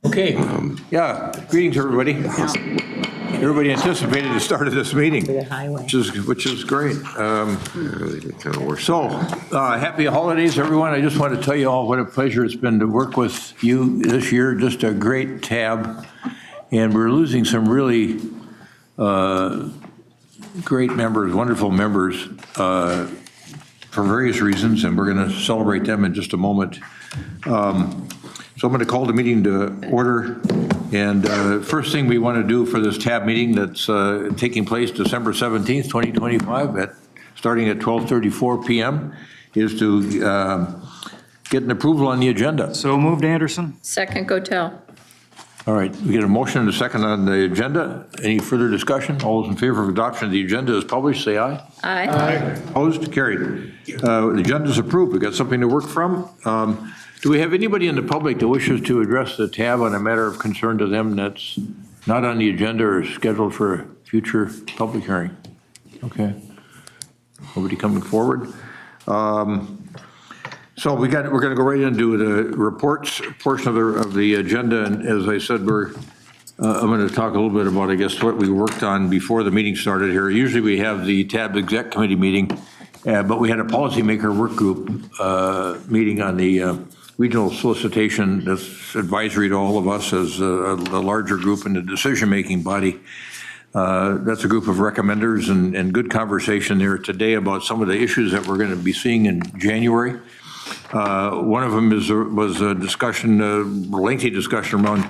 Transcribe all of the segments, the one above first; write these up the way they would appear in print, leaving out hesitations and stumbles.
Okay, yeah, greetings, everybody. Everybody anticipated the start of this meeting, which is great. Happy holidays, everyone. I just want to tell you all what a pleasure it's been to work with you this year. Just a great tab. And we're losing some really great members, wonderful members, for various reasons, and we're going to celebrate them in just a moment. So I'm going to call the meeting to order. And first thing we want to do for this tab meeting that's taking place December 17th, 2025, starting at 12:34 p.m. is to get an approval on the agenda. So moved, Anderson. Second, Gotel. All right, we get a motion and a second on the agenda. Any further discussion? All those in favor of adoption of the agenda as published, say aye. Aye. Opposed? Carried. The agenda is approved. We've got something to work from. Do we have anybody in the public that wishes to address the tab on a matter of concern to them that's not on the agenda or scheduled for a future public hearing? Okay. Nobody coming forward? So we're going to go right into the reports portion of the agenda. And as I said, I'm going to talk a little bit about, I guess, what we worked on before the meeting started here. Usually we have the tab exec committee meeting, but we had a policymaker work group meeting on the regional solicitation that's advisory to all of us as a larger group in the decision-making body. That's a group of recommenders and good conversation there today about some of the issues that we're going to be seeing in January. One of them was a discussion, a lengthy discussion around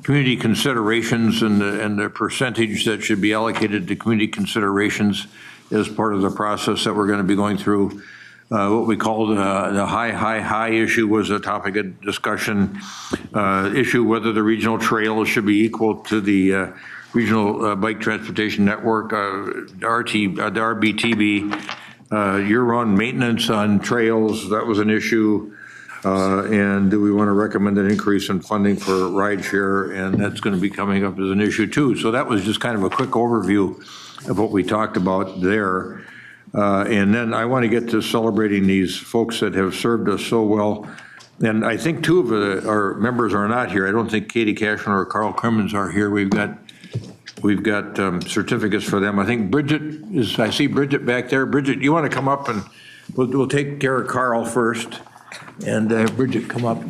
community considerations and the percentage that should be allocated to community considerations as part of the process that we're going to be going through. What we called the high issue was a topic of discussion. Issue whether the regional trails should be equal to the regional bike transportation network, the RBTB. Year-round maintenance on trails, that was an issue. And do we want to recommend an increase in funding for rideshare? And that's going to be coming up as an issue too. So that was just kind of a quick overview of what we talked about there. And then I want to get to celebrating these folks that have served us so well. And I think two of our members are not here. I don't think Katie Cashman or Carl Crimmins are here. We've got certificates for them. I think I see Bridget back there. Bridget, you want to come up and we'll take care of Carl first. And Bridget, come up.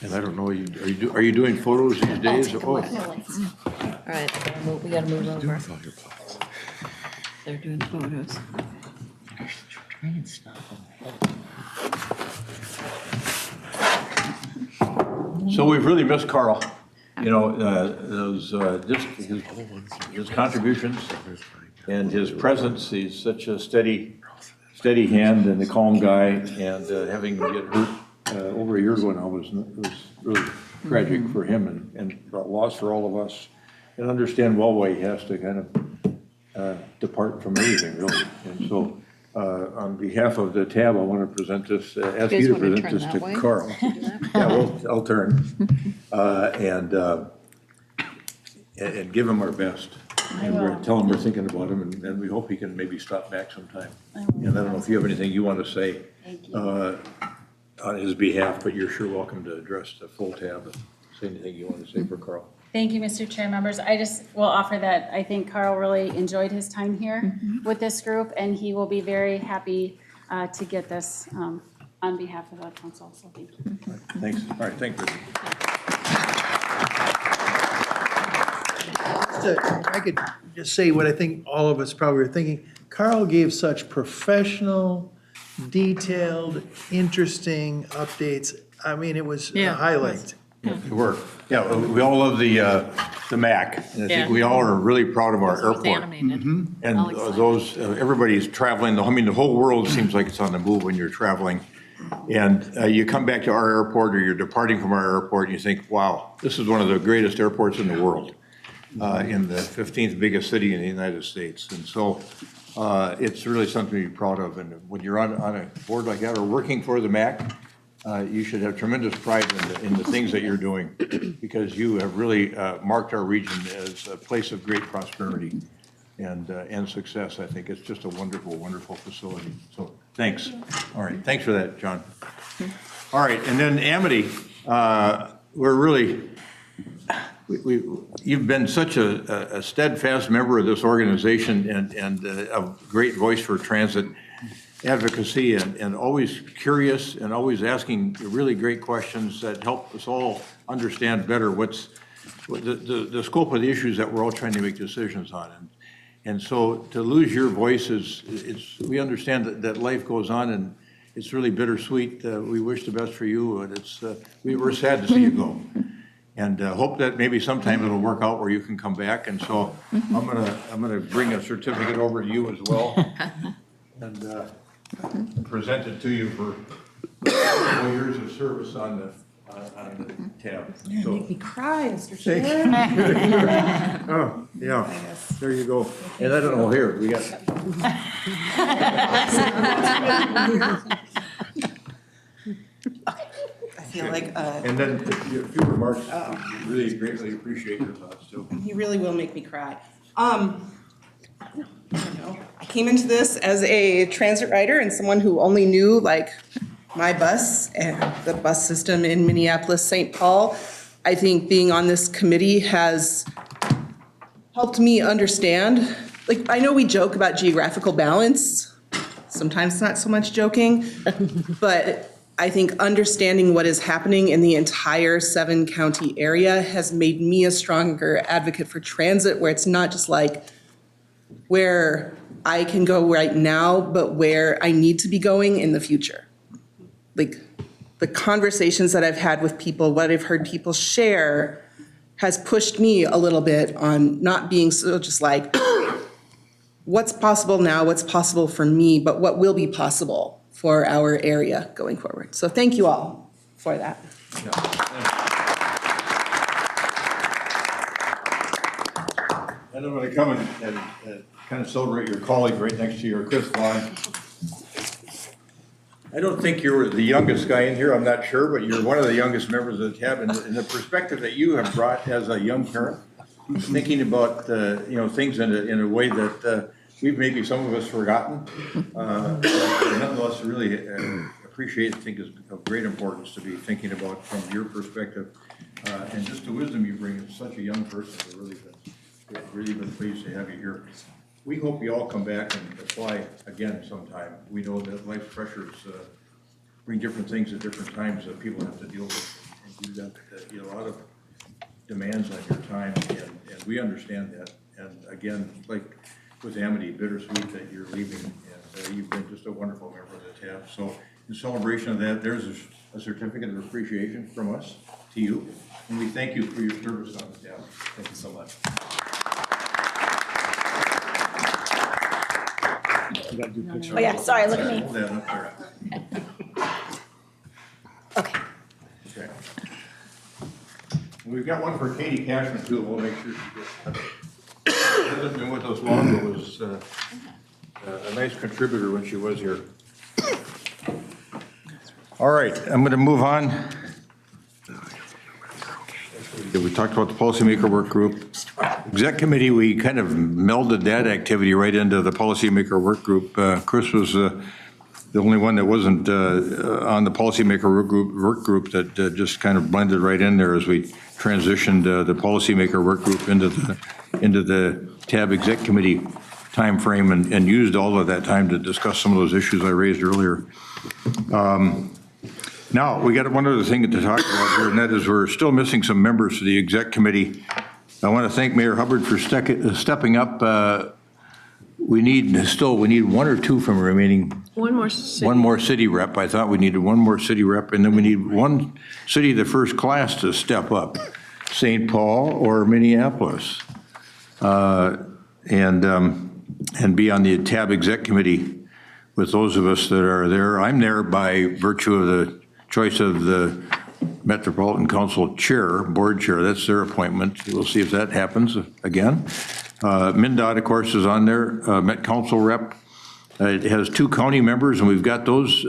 And I don't know, are you doing photos these days? All right, we gotta move over. They're doing photos. So we've really missed Carl. You know, just his contributions and his presence. He's such a steady hand and a calm guy. And having get hurt over a year ago now was really tragic for him and a loss for all of us. And understand well why he has to kind of depart from everything, really. And so, on behalf of the tab, I want to present this, ask you to present this to Carl. Yeah, I'll turn and give him our best. And we're tell him we're thinking about him, and we hope he can maybe stop back sometime. And I don't know if you have anything you want to say on his behalf, but you're sure welcome to address the full tab and say anything you want to say for Carl. Thank you, Mr. Chair, members. I just will offer that I think Carl really enjoyed his time here with this group, and he will be very happy to get this on behalf of the council. So thank you. All right, thanks. All right, thank you. I could just say what I think all of us probably were thinking. Carl gave such professional, detailed, interesting updates. I mean, it was a highlight. It worked. Yeah, we all love the MAC, and I think we all are really proud of our airport. And those, everybody's traveling. I mean, the whole world seems like it's on the move when you're traveling. And you come back to our airport or you're departing from our airport and you think, wow, this is one of the greatest airports in the world, in the 15th biggest city in the United States. And so it's really something to be proud of. And when you're on a board like that or working for the MAC, you should have tremendous pride in the things that you're doing, because you have really marked our region as a place of great prosperity and success. I think it's just a wonderful, wonderful facility. So thanks. All right, thanks for that, John. All right, and then Amity, we're really, you've been such a steadfast member of this organization and a great voice for transit advocacy and always curious and always asking really great questions that help us all understand better what's the scope of the issues that we're all trying to make decisions on. And so to lose your voice we understand that life goes on and it's really bittersweet. We wish the best for you, and we're sad to see you go. And hope that maybe sometime it'll work out where you can come back. And so I'm gonna bring a certificate over to you as well. And present it to you for 4 years of service on the tab. So, Make me cry, Mr. thank Chair. you. Oh, yeah, there you go. And I don't know, here, we got. I feel like, And then a few remarks, really greatly appreciate your thoughts too. he really will make me cry. I don't know. I came into this as a transit rider and someone who only knew like my bus and the bus system in Minneapolis, St. Paul. I think being on this committee has helped me understand, like, I know we joke about geographical balance. Sometimes it's not so much joking, but I think understanding what is happening in the entire 7-county area has made me a stronger advocate for transit, where it's not just like where I can go right now, but where I need to be going in the future. Like, the conversations that I've had with people, what I've heard people share, has pushed me a little bit on not being so just like, what's possible now, what's possible for me, but what will be possible for our area going forward. So thank you all for that. And I'm going to come and kind of celebrate your colleague right next to you, Chris Vaughn. I don't think you're the youngest guy in here, I'm not sure, but you're one of the youngest members of the tab, and the perspective that you have brought as a young parent, thinking about things in a way that we've maybe some of us forgotten. Nonetheless, really appreciate, I think is of great importance to be thinking about from your perspective, and just the wisdom you bring as such a young person. We've really been pleased to have you here. We hope you all come back and apply again sometime. We know that life pressures bring different things at different times that people have to deal with. And you've got a lot of demands on your time, and we understand that. And again, like with Amity, bittersweet that you're leaving, and you've been just a wonderful member of the tab. So in celebration of that, there's a certificate of appreciation from us to you, and we thank you for your service on the tab. Thank you so much. Oh, yeah, sorry, look at me. Hold that up there. Okay. Okay. We've got one for Katie Cashman too, we'll make sure she gets. She hasn't been with us long, but was a nice contributor when she was here. All right, I'm going to move on. We talked about the policymaker work group. Exec committee, we kind of melded that activity right into the policymaker work group. Chris was the only one that wasn't on the policymaker work group that just kind of blended right in there as we transitioned the policymaker work group into the TAB exec committee timeframe and used all of that time to discuss some of those issues I raised earlier. Now, we got one other thing to talk about here, and that is we're still missing some members to the exec committee. I want to thank Mayor Hubbard for stepping up. We need one or two from remaining. One more city rep. I thought we needed one more city rep, and then we need one city of the first class to step up, St. Paul or Minneapolis, and be on the TAB exec committee with those of us that are there. I'm there by virtue of the choice of the Metropolitan Council board chair. That's their appointment. We'll see if that happens again. MnDOT, of course, is on there. Met Council rep. It has 2 county members, and we've got those.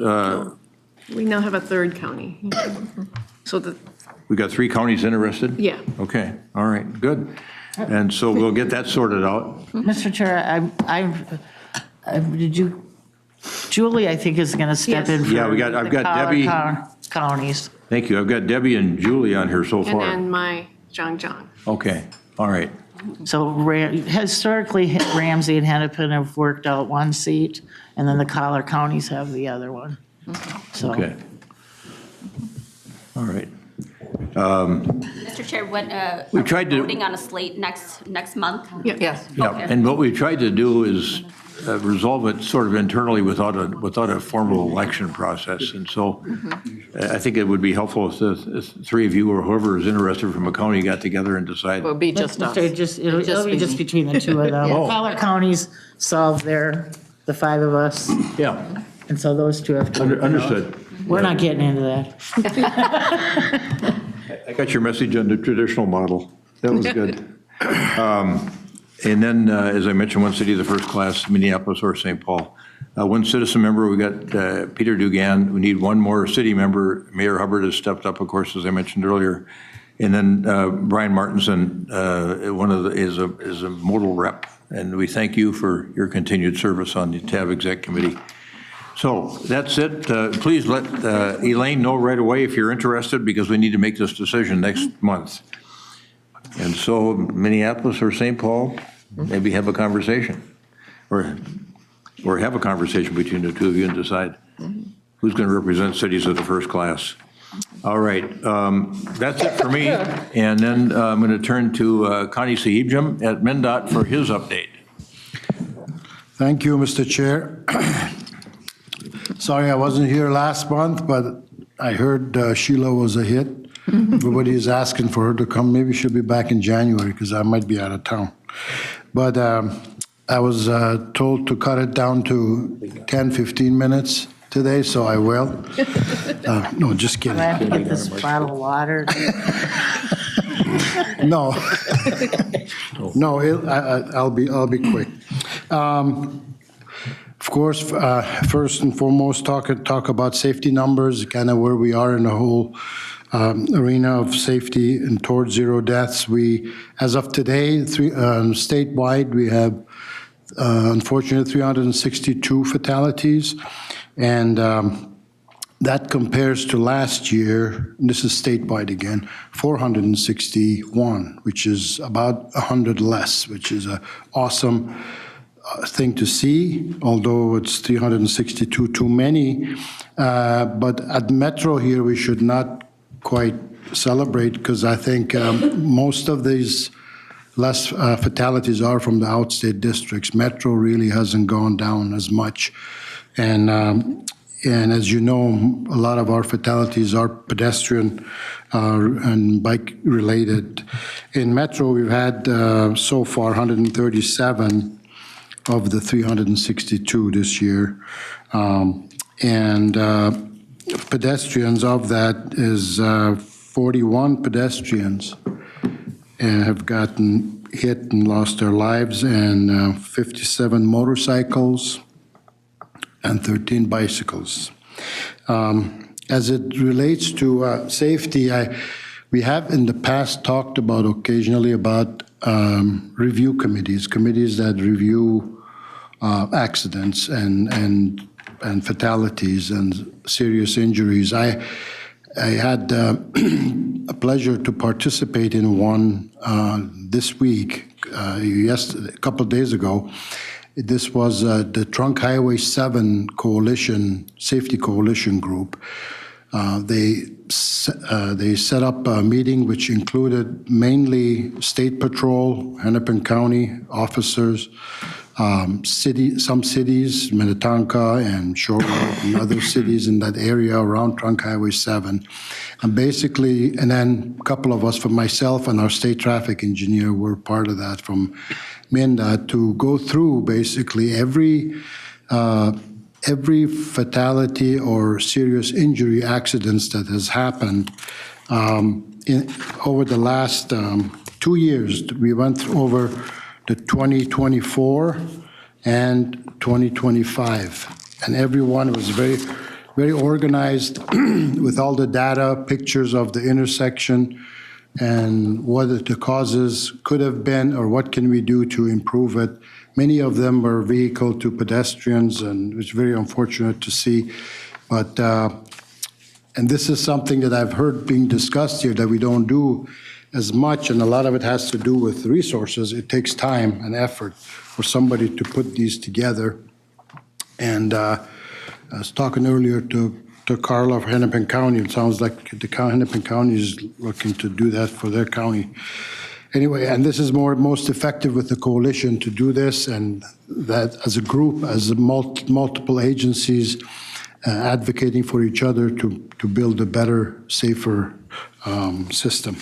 We now have a third county. So We've got 3 counties interested? Yeah. Okay, all right, good. And so we'll get that sorted out. Mr. Chair, Julie, I think, is going to step in for. Yeah, I've got Debbie. counties. Thank you. I've got Debbie and Julie on here so And far. then my John. Okay, all right. So historically, Ramsey and Hennepin have worked out one seat, and then the collar counties have the other one. So, Okay. All right. Mr. Chair, what, We are we tried to- voting on a slate next month? Yes. Yeah, and what we tried to do is resolve it sort of internally without a formal election process. And so I think it would be helpful if the three of you or whoever is interested from a county got together and decide. It would be just us. It'll be just between the two of them. Oh. Collar counties solve the five of us, Yeah, and so those two have to. understood. We're not getting into that. I got your message on the traditional model. That was good. And then, as I mentioned, one city of the first class, Minneapolis or St. Paul. One citizen member, we got Peter Dugan. We need one more city member. Mayor Hubbard has stepped up, of course, as I mentioned earlier. And then Brian Martinson, is a modal rep. And we thank you for your continued service on the TAB Exec Committee. So that's it. Please let Elaine know right away if you're interested, because we need to make this decision next month. And so Minneapolis or St. Paul, maybe have a conversation, or have a conversation between the two of you and decide who's going to represent cities of the first class. All right, that's it for me. And then I'm going to turn to Connie Sahibjam at MnDOT for his update. Thank you, Mr. Chair. Sorry I wasn't here last month, but I heard Sheila was a hit. Everybody is asking for her to come. Maybe she'll be back in January because I might be out of town. But I was told to cut it down to 10, 15 minutes today, so I will. No, just kidding. I have to get this bottle of water. No. No, I'll be quick. Of course, first and foremost, talk about safety numbers, kind of where we are in the whole arena of safety and towards zero deaths. We, as of today, statewide, we have unfortunately 362 fatalities, and that compares to last year, and this is statewide again, 461, which is about 100 less, which is an awesome thing to see, although it's 362 too many. But at Metro here, we should not quite celebrate, because I think most of these less fatalities are from the outstate districts. Metro really hasn't gone down as much. And as you know, a lot of our fatalities are pedestrian and bike related. In Metro, we've had so far 137 of the 362 this year. And pedestrians, of that is 41 pedestrians have gotten hit and lost their lives, and 57 motorcycles and 13 bicycles. As it relates to safety, we have in the past talked about occasionally about review committees that review accidents and fatalities and serious injuries. I had a pleasure to participate in one this week, a couple of days ago. This was the Trunk Highway 7 Coalition, Safety Coalition Group. They set up a meeting which included mainly State Patrol, Hennepin County officers, some cities, Minnetonka and Shore and other cities in that area around Trunk Highway 7. And basically, and then a couple of us, from myself and our state traffic engineer, were part of that from MnDOT, to go through basically every fatality or serious injury accidents that has happened over the last 2 years. We went over the 2024 and 2025, and everyone was very, very organized with all the data, pictures of the intersection, and what the causes could have been, or what can we do to improve it. Many of them were vehicle to pedestrians, and it was very unfortunate to see. But And this is something that I've heard being discussed here that we don't do as much, and a lot of it has to do with resources. It takes time and effort for somebody to put these together. And I was talking earlier to Carla of Hennepin County. It sounds like Hennepin County is looking to do that for their county. Anyway, and this is most effective with the coalition to do this, and that as a group, as multiple agencies advocating for each other to build a better, safer system.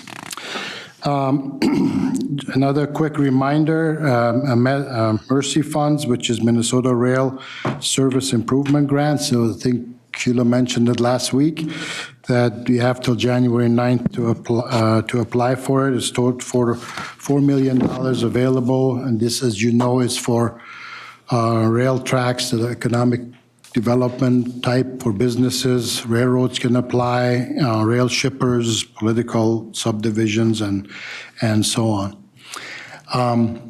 Another quick reminder, Mercy Funds, which is Minnesota Rail Service Improvement Grant. So I think Sheila mentioned it last week, that we have till January 9th to apply for it. It's total for $4 million available, and this, as you know, is for rail tracks, the economic development type for businesses. Railroads can apply, rail shippers, political subdivisions, and so on. A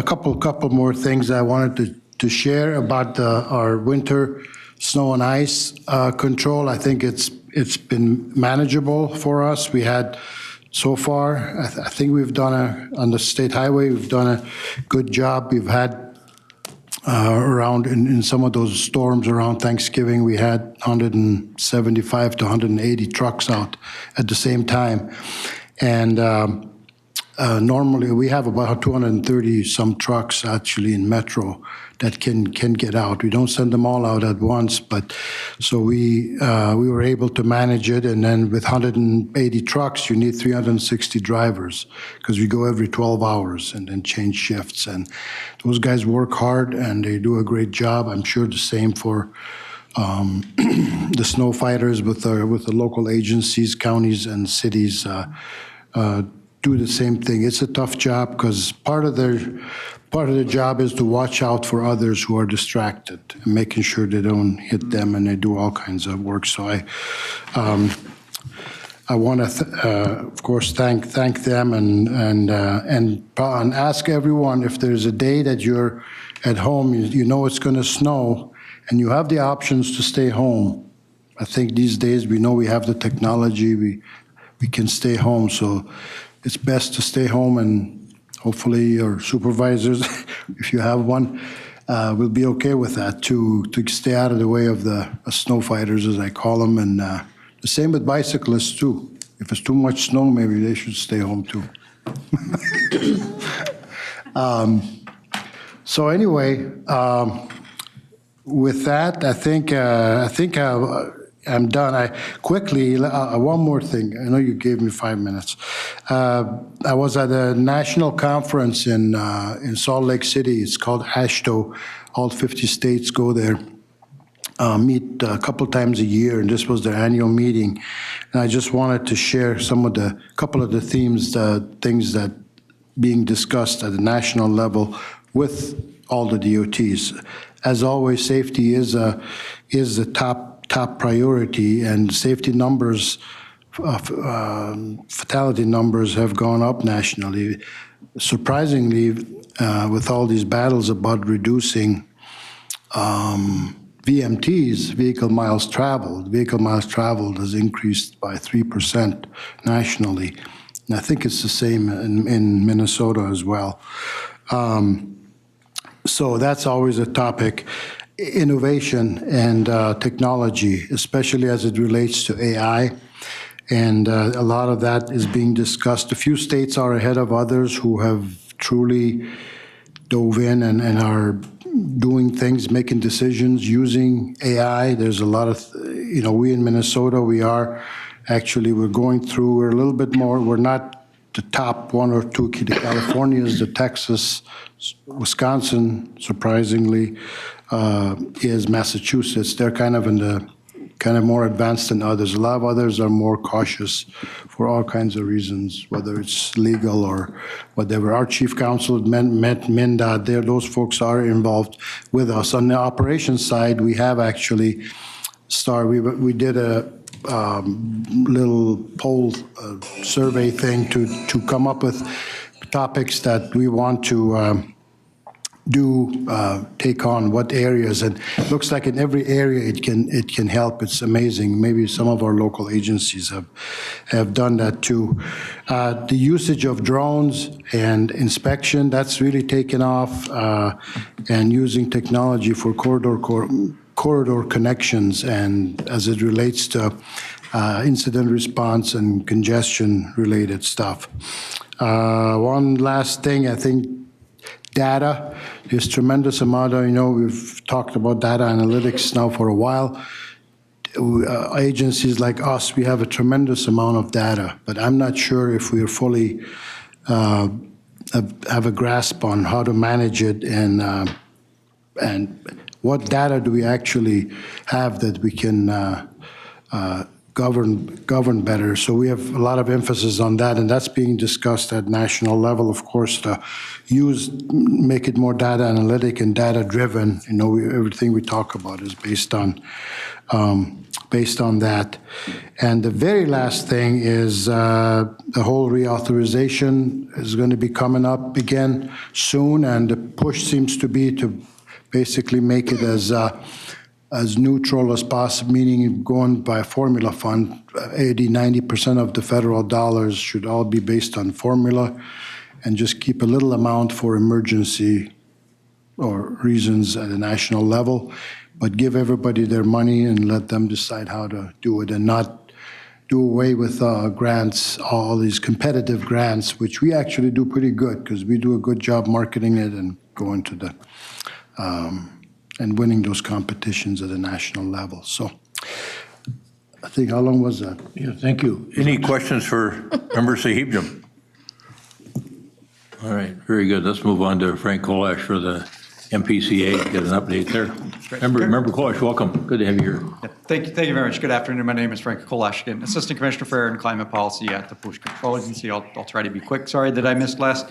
couple more things I wanted to share about our winter snow and ice control. I think it's been manageable for us. We had so far, I think we've done on the state highway, we've done a good job. We've had around in some of those storms around Thanksgiving, we had 175 to 180 trucks out at the same time. And normally we have about 230 some trucks actually in Metro that can get out. We don't send them all out at once, but so we were able to manage it. And then with 180 trucks, you need 360 drivers because we go every 12 hours and then change shifts. And those guys work hard and they do a great job. I'm sure the same for the snow fighters with the local agencies, counties and cities do the same thing. It's a tough job because part of the job is to watch out for others who are distracted and making sure they don't hit them, and they do all kinds of work. So I want to, of course, thank them and ask everyone, if there's a day that you're at home, you know it's going to snow, and you have the options to stay home. I think these days we know we have the technology, we can stay home, so it's best to stay home, and hopefully your supervisors, if you have one, will be okay with that, to stay out of the way of the snow fighters, as I call them, and the same with bicyclists too. If it's too much snow, maybe they should stay home too. So anyway, with that, I think I'm done. Quickly, one more thing. I know you gave me 5 minutes. I was at a national conference in Salt Lake City. It's called AASHTO. All 50 states go there, meet a couple times a year, and this was their annual meeting. And I just wanted to share couple of the themes, the things that being discussed at the national level with all the DOTs. As always, safety is the top priority, and safety numbers, fatality numbers have gone up nationally. Surprisingly, with all these battles about reducing VMTs, vehicle miles traveled has increased by 3% nationally. And I think it's the same in Minnesota as well. So that's always a topic. Innovation and technology, especially as it relates to AI. And a lot of that is being discussed. A few states are ahead of others who have truly dove in and are doing things, making decisions using AI. There's a lot of, we in Minnesota, we're a little bit more, we're not the top one or two. The Californias, the Texas, Wisconsin, surprisingly, is Massachusetts. They're kind of more advanced than others. A lot of others are more cautious for all kinds of reasons, whether it's legal or whatever. Our chief counsel, MnDOT, those folks are involved with us. On the operations side, we have actually we did a little poll survey thing to come up with topics that we want to take on, what areas, and it looks like in every area it can help. It's amazing. Maybe some of our local agencies have done that too. The usage of drones and inspection, that's really taken off, and using technology for corridor connections, and as it relates to incident response and congestion-related stuff. One last thing, I think data, there's tremendous amount of, we've talked about data analytics now for a while. Agencies like us, we have a tremendous amount of data, but I'm not sure if we're fully have a grasp on how to manage it, and what data do we actually have that we can govern better. So we have a lot of emphasis on that, and that's being discussed at national level, of course, to make it more data analytic and data driven. Everything we talk about is based on that. And the very last thing is the whole reauthorization is going to be coming up again soon, and the push seems to be to basically make it as neutral as possible, meaning going by formula fund. 80-90% of the federal dollars should all be based on formula, and just keep a little amount for emergency or reasons at a national level, but give everybody their money and let them decide how to do it, and not do away with grants, all these competitive grants, which we actually do pretty good because we do a good job marketing it and going to the and winning those competitions at a national level. So I think, how long was that? Yeah, thank you. Any questions for Member Sahibjam? All right, very good. Let's move on to Frank Kolash for the MPCA, get an update there. Member Kolash, welcome. Good to have you here. Yeah, thank you very much. Good afternoon. My name is Frank Kolash, again, Assistant Commissioner for Air and Climate Policy at the Pollution Control Agency. I'll try to be quick. Sorry that I missed last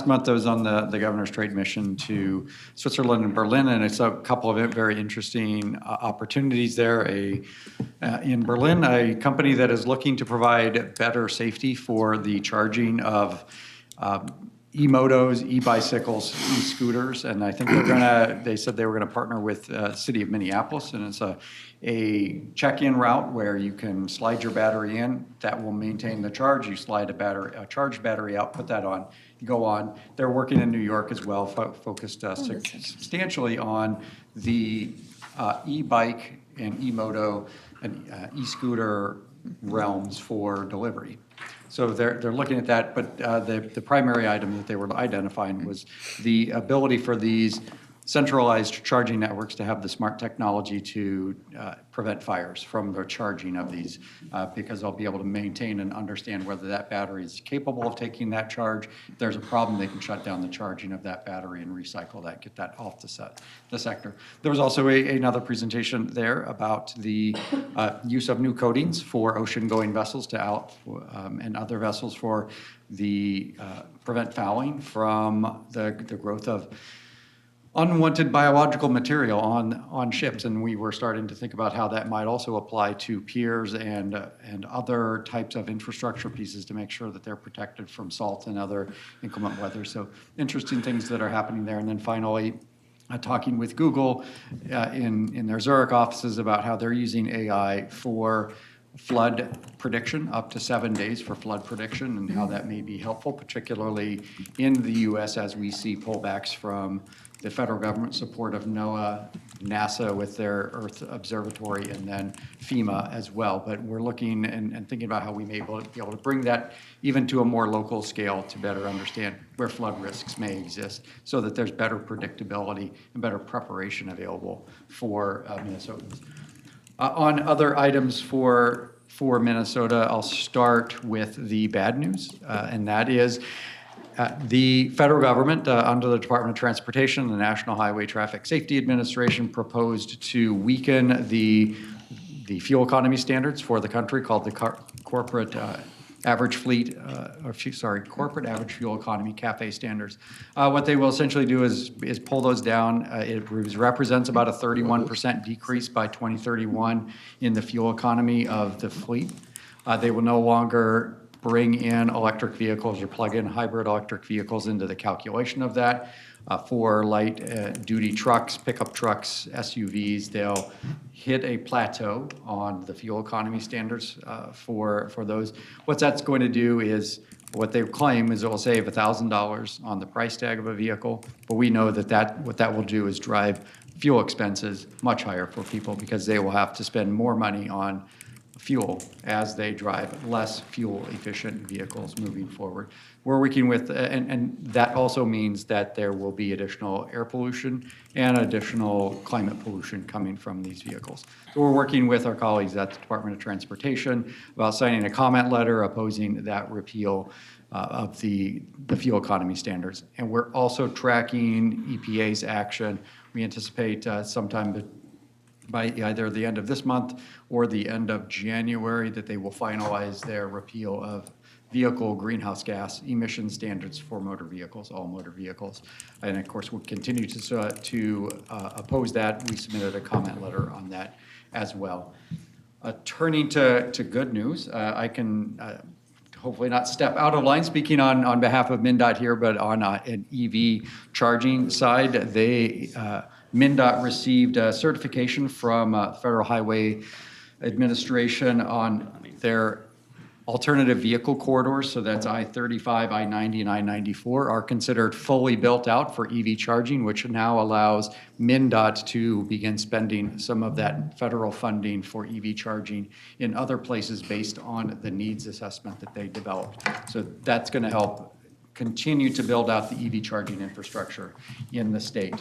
month. I was on the governor's trade mission to Switzerland and Berlin, and I saw a couple of very interesting opportunities there. In Berlin, a company that is looking to provide better safety for the charging of e-motos, e-bicycles, e-scooters, and I think they said they were gonna partner with City of Minneapolis, and it's a check-in route where you can slide your battery in, that will maintain the charge, you slide a charged battery out, put that on, you go on. They're working in New York as well, focused substantially on the e-bike and e-moto and e-scooter realms for delivery. So they're looking at that, but the primary item that they were identifying was the ability for these centralized charging networks to have the smart technology to prevent fires from the charging of these, because they'll be able to maintain and understand whether that battery is capable of taking that charge. If there's a problem, they can shut down the charging of that battery and recycle that, get that off the sector. There was also another presentation there about the use of new coatings for ocean-going vessels and other vessels for the prevent fouling from the growth of unwanted biological material on ships, and we were starting to think about how that might also apply to piers and other types of infrastructure pieces to make sure that they're protected from salt and other inclement weather. So interesting things that are happening there. And then finally, talking with Google in their Zurich offices about how they're using AI for flood prediction, up to 7 days for flood prediction, and how that may be helpful, particularly in the U.S. as we see pullbacks from the federal government support of NOAA, NASA with their Earth Observatory, and then FEMA as well. But we're looking and thinking about how we may be able to bring that even to a more local scale to better understand where flood risks may exist, so that there's better predictability and better preparation available for Minnesotans. On other items for Minnesota, I'll start with the bad news, and that is the federal government, under the Department of Transportation, the National Highway Traffic Safety Administration, proposed to weaken the fuel economy standards for the country, called the corporate average corporate average fuel economy, CAFE standards. What they will essentially do is pull those down. It represents about a 31% decrease by 2031 in the fuel economy of the fleet. They will no longer bring in electric vehicles or plug-in hybrid electric vehicles into the calculation of that. For light-duty trucks, pickup trucks, SUVs, they'll hit a plateau on the fuel economy standards for those. What that's going to do is, what they claim is it will save $1,000 on the price tag of a vehicle, but we know that what that will do is drive fuel expenses much higher for people because they will have to spend more money on fuel as they drive less fuel-efficient vehicles moving forward. We're working with, and that also means that there will be additional air pollution and additional climate pollution coming from these vehicles. So we're working with our colleagues at the Department of Transportation about signing a comment letter opposing that repeal of the fuel economy standards. And we're also tracking EPA's action. We anticipate sometime by either the end of this month or the end of January that they will finalize their repeal of vehicle greenhouse gas emission standards for motor vehicles, all motor vehicles. And of course, we'll continue to oppose that. We submitted a comment letter on that as well. Turning to good news, I can hopefully not step out of line speaking on behalf of MnDOT here, but on an EV charging side, MnDOT received a certification from Federal Highway Administration on their alternative vehicle corridors, so that's I-35, I-90, and I-94, are considered fully built out for EV charging, which now allows MnDOT to begin spending some of that federal funding for EV charging in other places based on the needs assessment that they developed. So that's going to help continue to build out the EV charging infrastructure in the state.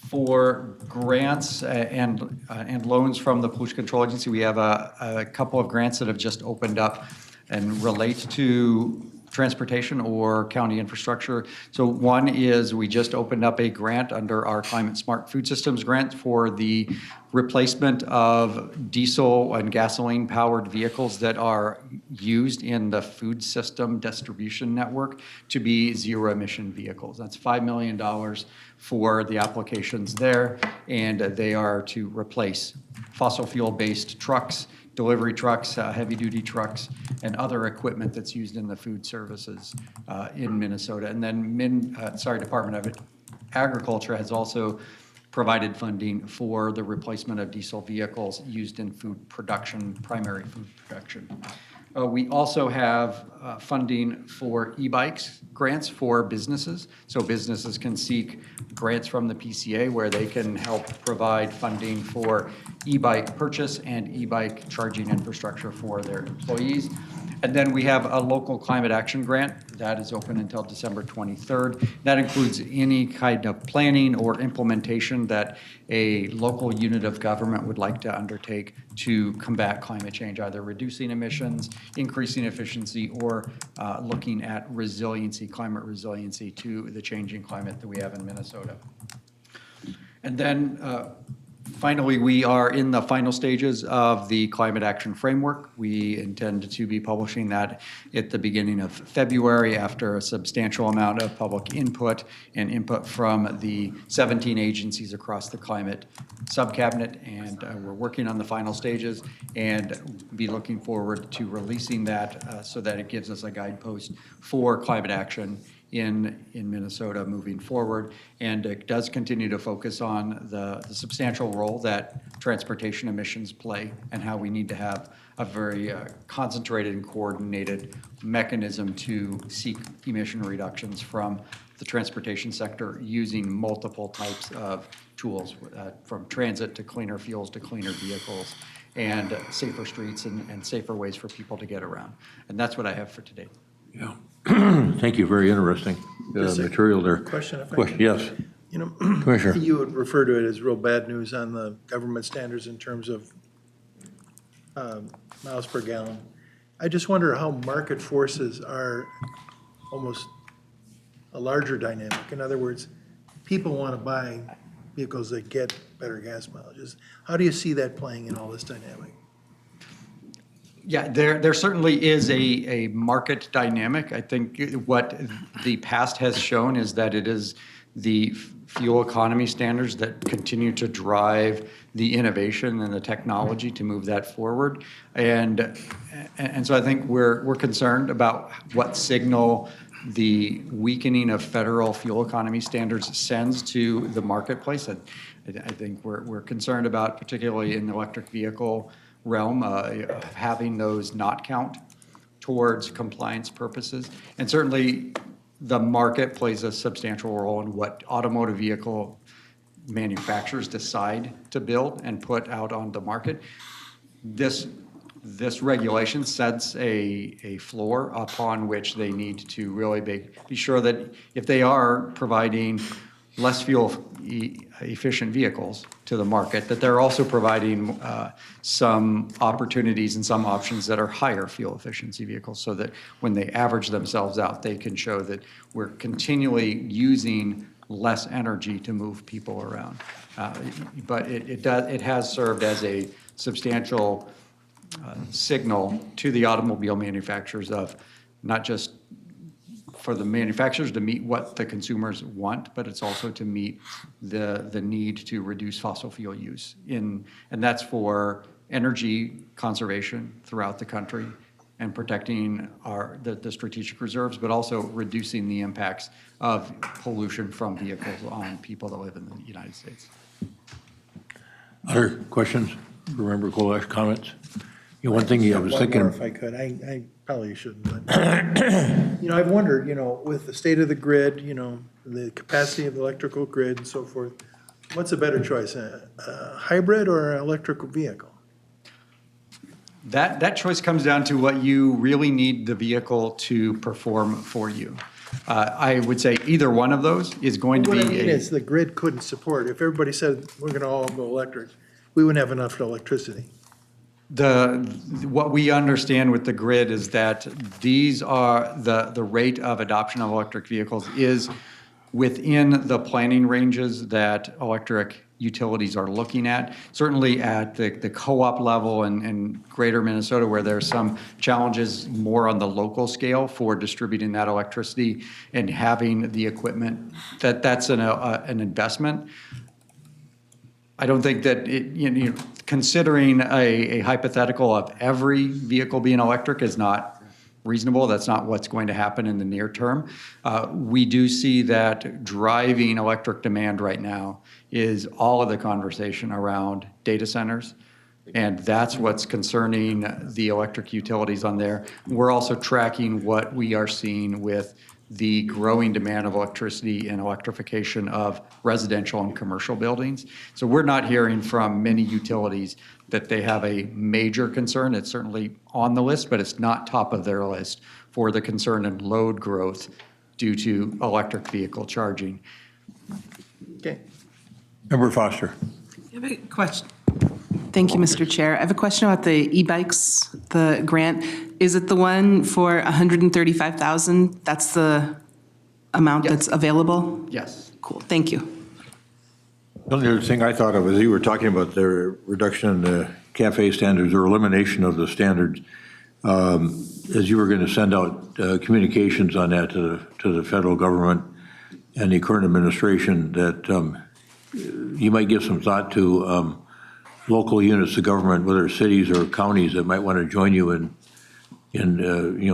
For grants and loans from the Pollution Control Agency, we have a couple of grants that have just opened up and relate to transportation or county infrastructure. So one is we just opened up a grant under our Climate Smart Food Systems grant for the replacement of diesel and gasoline powered vehicles that are used in the food system distribution network to be zero emission vehicles. That's $5 million for the applications there, and they are to replace fossil fuel based trucks, delivery trucks, heavy-duty trucks, and other equipment that's used in the food services in Minnesota. And then Department of Agriculture has also provided funding for the replacement of diesel vehicles used in food production, primary food production. We also have funding for e-bikes grants for businesses. So businesses can seek grants from the PCA where they can help provide funding for e-bike purchase and e-bike charging infrastructure for their employees. And then we have a local climate action grant that is open until December 23rd. That includes any kind of planning or implementation that a local unit of government would like to undertake to combat climate change, either reducing emissions, increasing efficiency, or looking at resiliency, climate resiliency to the changing climate that we have in Minnesota. And then finally, we are in the final stages of the Climate Action Framework. We intend to be publishing that at the beginning of February after a substantial amount of public input and input from the 17 agencies across the climate subcabinet. And we're working on the final stages and be looking forward to releasing that so that it gives us a guidepost for climate action in Minnesota moving forward. And it does continue to focus on the substantial role that transportation emissions play and how we need to have a very concentrated and coordinated mechanism to seek emission reductions from the transportation sector using multiple types of tools, from transit to cleaner fuels to cleaner vehicles and safer streets and safer ways for people to get around. And that's what I have for today. Yeah. Thank you. Very interesting material there. Question, if I can. Yes. You know, Commissioner. you would refer to it as real bad news on the government standards in terms of miles per gallon. I just wonder how market forces are almost a larger dynamic. In other words, people want to buy vehicles that get better gas mileages. How do you see that playing in all this dynamic? Yeah, there certainly is a market dynamic. I think what the past has shown is that it is the fuel economy standards that continue to drive the innovation and the technology to move that forward. And so I think we're concerned about what signal the weakening of federal fuel economy standards sends to the marketplace. And I think we're concerned about, particularly in the electric vehicle realm, having those not count towards compliance purposes. And certainly, the market plays a substantial role in what automotive vehicle manufacturers decide to build and put out on the market. This regulation sets a floor upon which they need to really be sure that if they are providing less fuel efficient vehicles to the market, that they're also providing some opportunities and some options that are higher fuel efficiency vehicles, so that when they average themselves out, they can show that we're continually using less energy to move people around. But it has served as a substantial signal to the automobile manufacturers of not just for the manufacturers to meet what the consumers want, but it's also to meet the need to reduce fossil fuel use and that's for energy conservation throughout the country and protecting the strategic reserves, but also reducing the impacts of pollution from vehicles on people that live in the United States. Other questions? Remember Kolash comments? You know, one thing I was thinking. One more if I could, I probably shouldn't, but, I've wondered, with the state of the grid, the capacity of the electrical grid and so forth, what's a better choice, a hybrid or an electrical vehicle? That choice comes down to what you really need the vehicle to perform for you. I would say either one of those is going to be. What I mean is the grid couldn't support. If everybody said we're going to all go electric, we wouldn't have enough electricity. What we understand with the grid is that these are the rate of adoption of electric vehicles is within the planning ranges that electric utilities are looking at. Certainly at the co-op level in greater Minnesota, where there's some challenges more on the local scale for distributing that electricity and having the equipment, that's an investment. I don't think that considering a hypothetical of every vehicle being electric is not reasonable. That's not what's going to happen in the near term. We do see that driving electric demand right now is all of the conversation around data centers, and that's what's concerning the electric utilities on there. We're also tracking what we are seeing with the growing demand of electricity and electrification of residential and commercial buildings. So we're not hearing from many utilities that they have a major concern. It's certainly on the list, but it's not top of their list for the concern and load growth due to electric vehicle charging. Okay. Member Foster. I have a question. Thank you, Mr. Chair. I have a question about the e-bikes, the grant. Is it the one for $135,000? That's the amount that's available? Yes. Cool, thank you. The only other thing I thought of as you were talking about the reduction in the CAFE standards or elimination of the standards, as you were going to send out communications on that to the federal government and the current administration, that you might give some thought to local units of government, whether cities or counties, that might want to join you in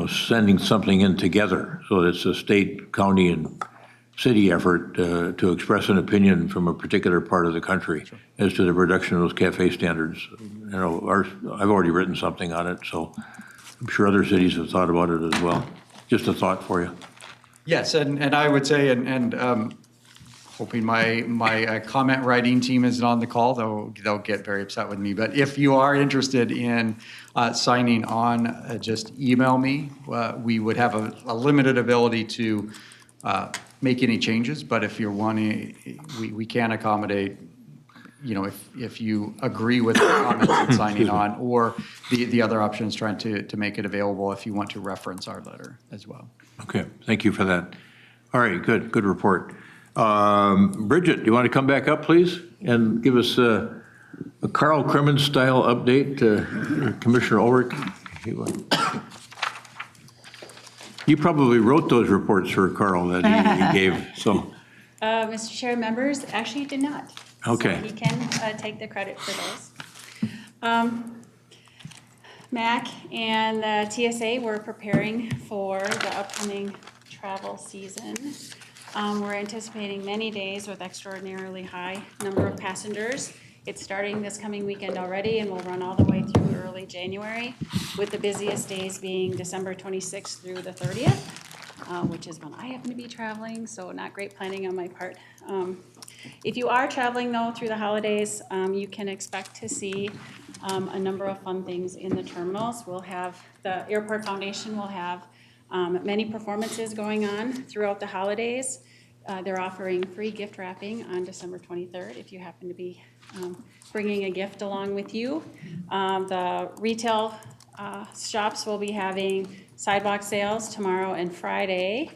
sending something in together. So it's a state, county, and city effort to express an opinion from a particular part of the country as to the reduction of those CAFE standards. I've already written something on it, so I'm sure other cities have thought about it as well. Just a thought for you. Yes, and I would say, hoping my comment writing team isn't on the call, they'll get very upset with me. But if you are interested in signing on, just email me. We would have a limited ability to make any changes, but if you're wanting, we can accommodate, if you agree with the comments and signing on, or the other option is trying to make it available if you want to reference our letter as well. Okay, thank you for that. All right, good report. Bridget, do you want to come back up, please, and give us a Carl Crimmins style update, Commissioner Ulrich? You probably wrote those reports for Carl that he gave, so. Mr. Chair, members, actually he did not. Okay. So he can take the credit for those. MAC and the TSA were preparing for the upcoming travel season. We're anticipating many days with extraordinarily high number of passengers. It's starting this coming weekend already and will run all the way through early January, with the busiest days being December 26th through the 30th, which is when I happen to be traveling, so not great planning on my part. If you are traveling though through the holidays, you can expect to see a number of fun things in the terminals. We'll have, the Airport Foundation will have many performances going on throughout the holidays. They're offering free gift wrapping on December 23rd if you happen to be bringing a gift along with you. The retail shops will be having sidewalk sales tomorrow and Friday.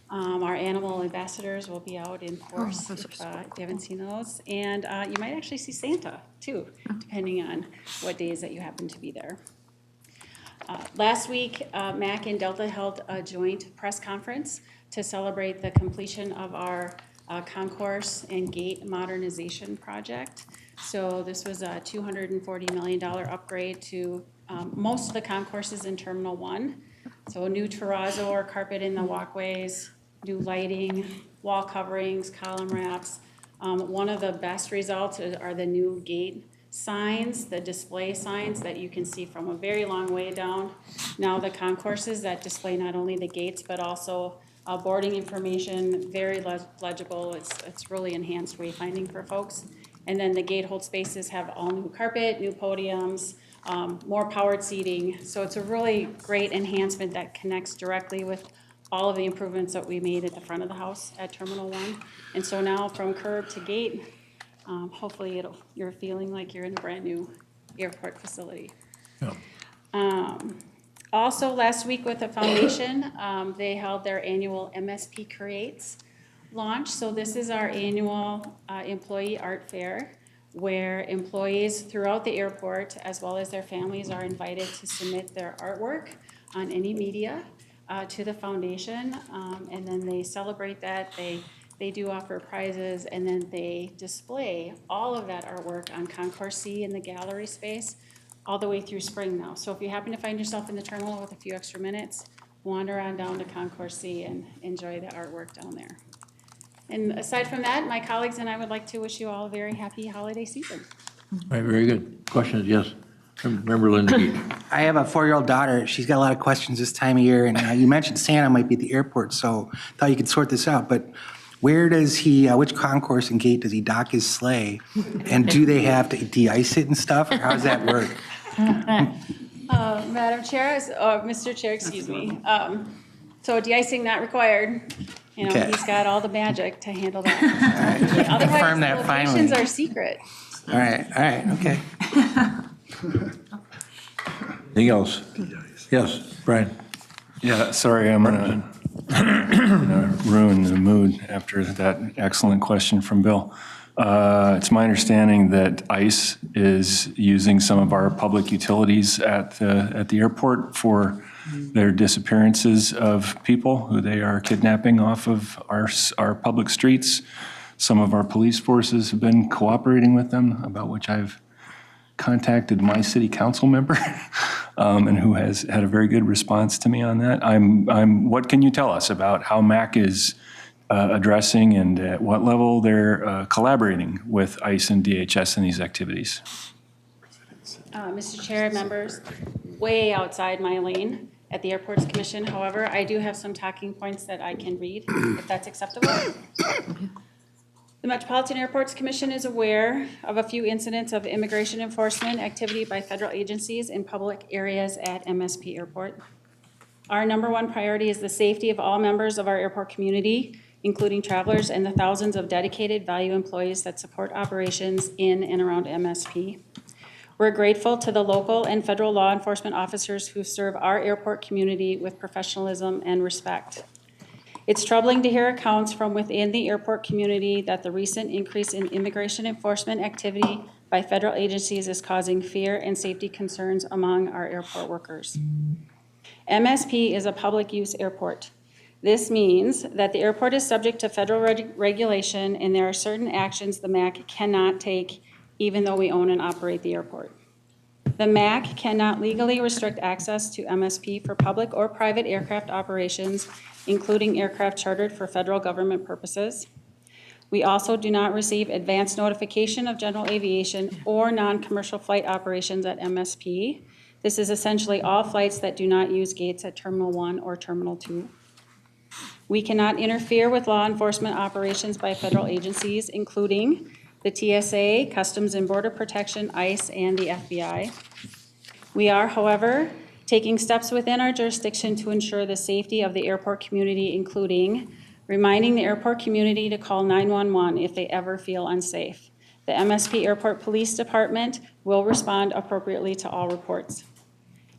Our animal ambassadors will be out in force if you haven't seen those. And you might actually see Santa too, depending on what days that you happen to be there. Last week, MAC and Delta held a joint press conference to celebrate the completion of our concourse and gate modernization project. So this was a $240 million upgrade to most of the concourses in Terminal 1. So new terrazzo or carpet in the walkways, new lighting, wall coverings, column wraps. One of the best results are the new gate signs, the display signs that you can see from a very long way down. Now the concourses that display not only the gates, but also boarding information, very legible. It's really enhanced wayfinding for folks. And then the gate hold spaces have all new carpet, new podiums, more powered seating. So it's a really great enhancement that connects directly with all of the improvements that we made at the front of the house at Terminal 1. And so now from curb to gate, hopefully you're feeling like you're in a brand new airport facility. Also last week with the foundation, they held their annual MSP Creates launch. So this is our annual employee art fair where employees throughout the airport as well as their families are invited to submit their artwork on any media to the foundation, and then they celebrate that. They do offer prizes, and then they display all of that artwork on Concourse C in the gallery space all the way through spring now. So if you happen to find yourself in the terminal with a few extra minutes, wander on down to Concourse C and enjoy the artwork down there. And aside from that, my colleagues and I would like to wish you all a very happy holiday season. All right, very good. Questions? Yes. Member Linda. I have a 4-year-old daughter. She's got a lot of questions this time of year, and you mentioned Santa might be at the airport, so thought you could sort this out. But where does he, which concourse and gate does he dock his sleigh? And do they have to de-ice it and stuff, or how does that work? Madam Chair, Mr. Chair, excuse me. So de-icing not required. You know, Okay. he's got all the magic to handle that. Confirm that Otherwise, finally. locations are secret. All right, okay. Anything else? Yes, Brian. Yeah, sorry, I'm gonna ruin the mood after that excellent question from Bill. It's my understanding that ICE is using some of our public utilities at the airport for their disappearances of people who they are kidnapping off of our public streets. Some of our police forces have been cooperating with them, about which I've contacted my city council member, and who has had a very good response to me on that. What can you tell us about how MAC is addressing and at what level they're collaborating with ICE and DHS in these activities? Mr. Chair, members, way outside my lane at the Airports Commission. However, I do have some talking points that I can read, if that's acceptable. The Metropolitan Airports Commission is aware of a few incidents of immigration enforcement activity by federal agencies in public areas at MSP Airport. Our #1 priority is the safety of all members of our airport community, including travelers and the thousands of dedicated value employees that support operations in and around MSP. We're grateful to the local and federal law enforcement officers who serve our airport community with professionalism and respect. It's troubling to hear accounts from within the airport community that the recent increase in immigration enforcement activity by federal agencies is causing fear and safety concerns among our airport workers. MSP is a public use airport. This means that the airport is subject to federal regulation, and there are certain actions the MAC cannot take even though we own and operate the airport. The The MAC cannot legally restrict access to MSP for public or private aircraft operations, including aircraft chartered for federal government purposes. We also do not receive advance notification of general aviation or non-commercial flight operations at MSP. This is essentially all flights that do not use gates at Terminal 1 or Terminal 2. We cannot interfere with law enforcement operations by federal agencies, including the TSA, Customs and Border Protection, ICE, and the FBI. We are, however, taking steps within our jurisdiction to ensure the safety of the airport community, including reminding the airport community to call 911 if they ever feel unsafe. The MSP Airport Police Department will respond appropriately to all reports.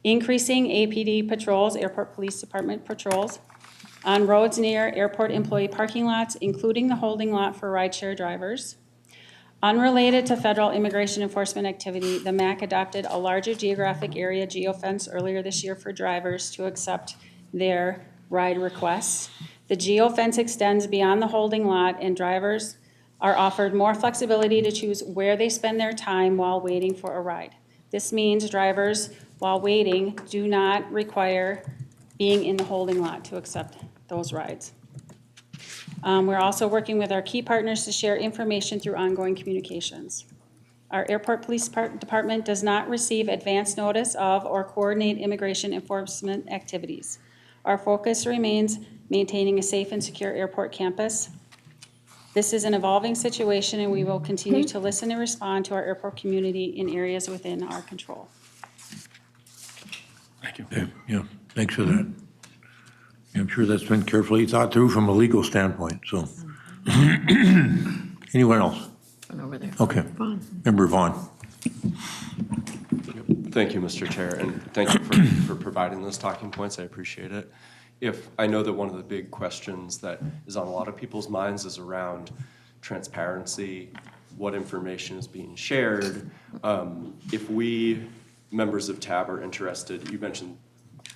Increasing APD patrols, Airport Police Department patrols, on roads near airport employee parking lots, including the holding lot for rideshare drivers. Unrelated to federal immigration enforcement activity, the MAC adopted a larger geographic area geofence earlier this year for drivers to accept their ride requests. The geofence extends beyond the holding lot, and drivers are offered more flexibility to choose where they spend their time while waiting for a ride. This means drivers, while waiting, do not require being in the holding lot to accept those rides. We're also working with our key partners to share information through ongoing communications. Our Airport Police Department does not receive advance notice of or coordinate immigration enforcement activities. Our focus remains maintaining a safe and secure airport campus. This is an evolving situation, and we will continue to listen and respond to our airport community in areas within our control. Thank you. Yeah, thanks for that. I'm sure that's been carefully thought through from a legal standpoint, so. Anyone else? One over there. Okay. Member Vaughn. Thank you, Mr. Chair, and thank you for providing those talking points. I appreciate it. I know that one of the big questions that is on a lot of people's minds is around transparency, what information is being shared. If we, members of TAB, are interested, you mentioned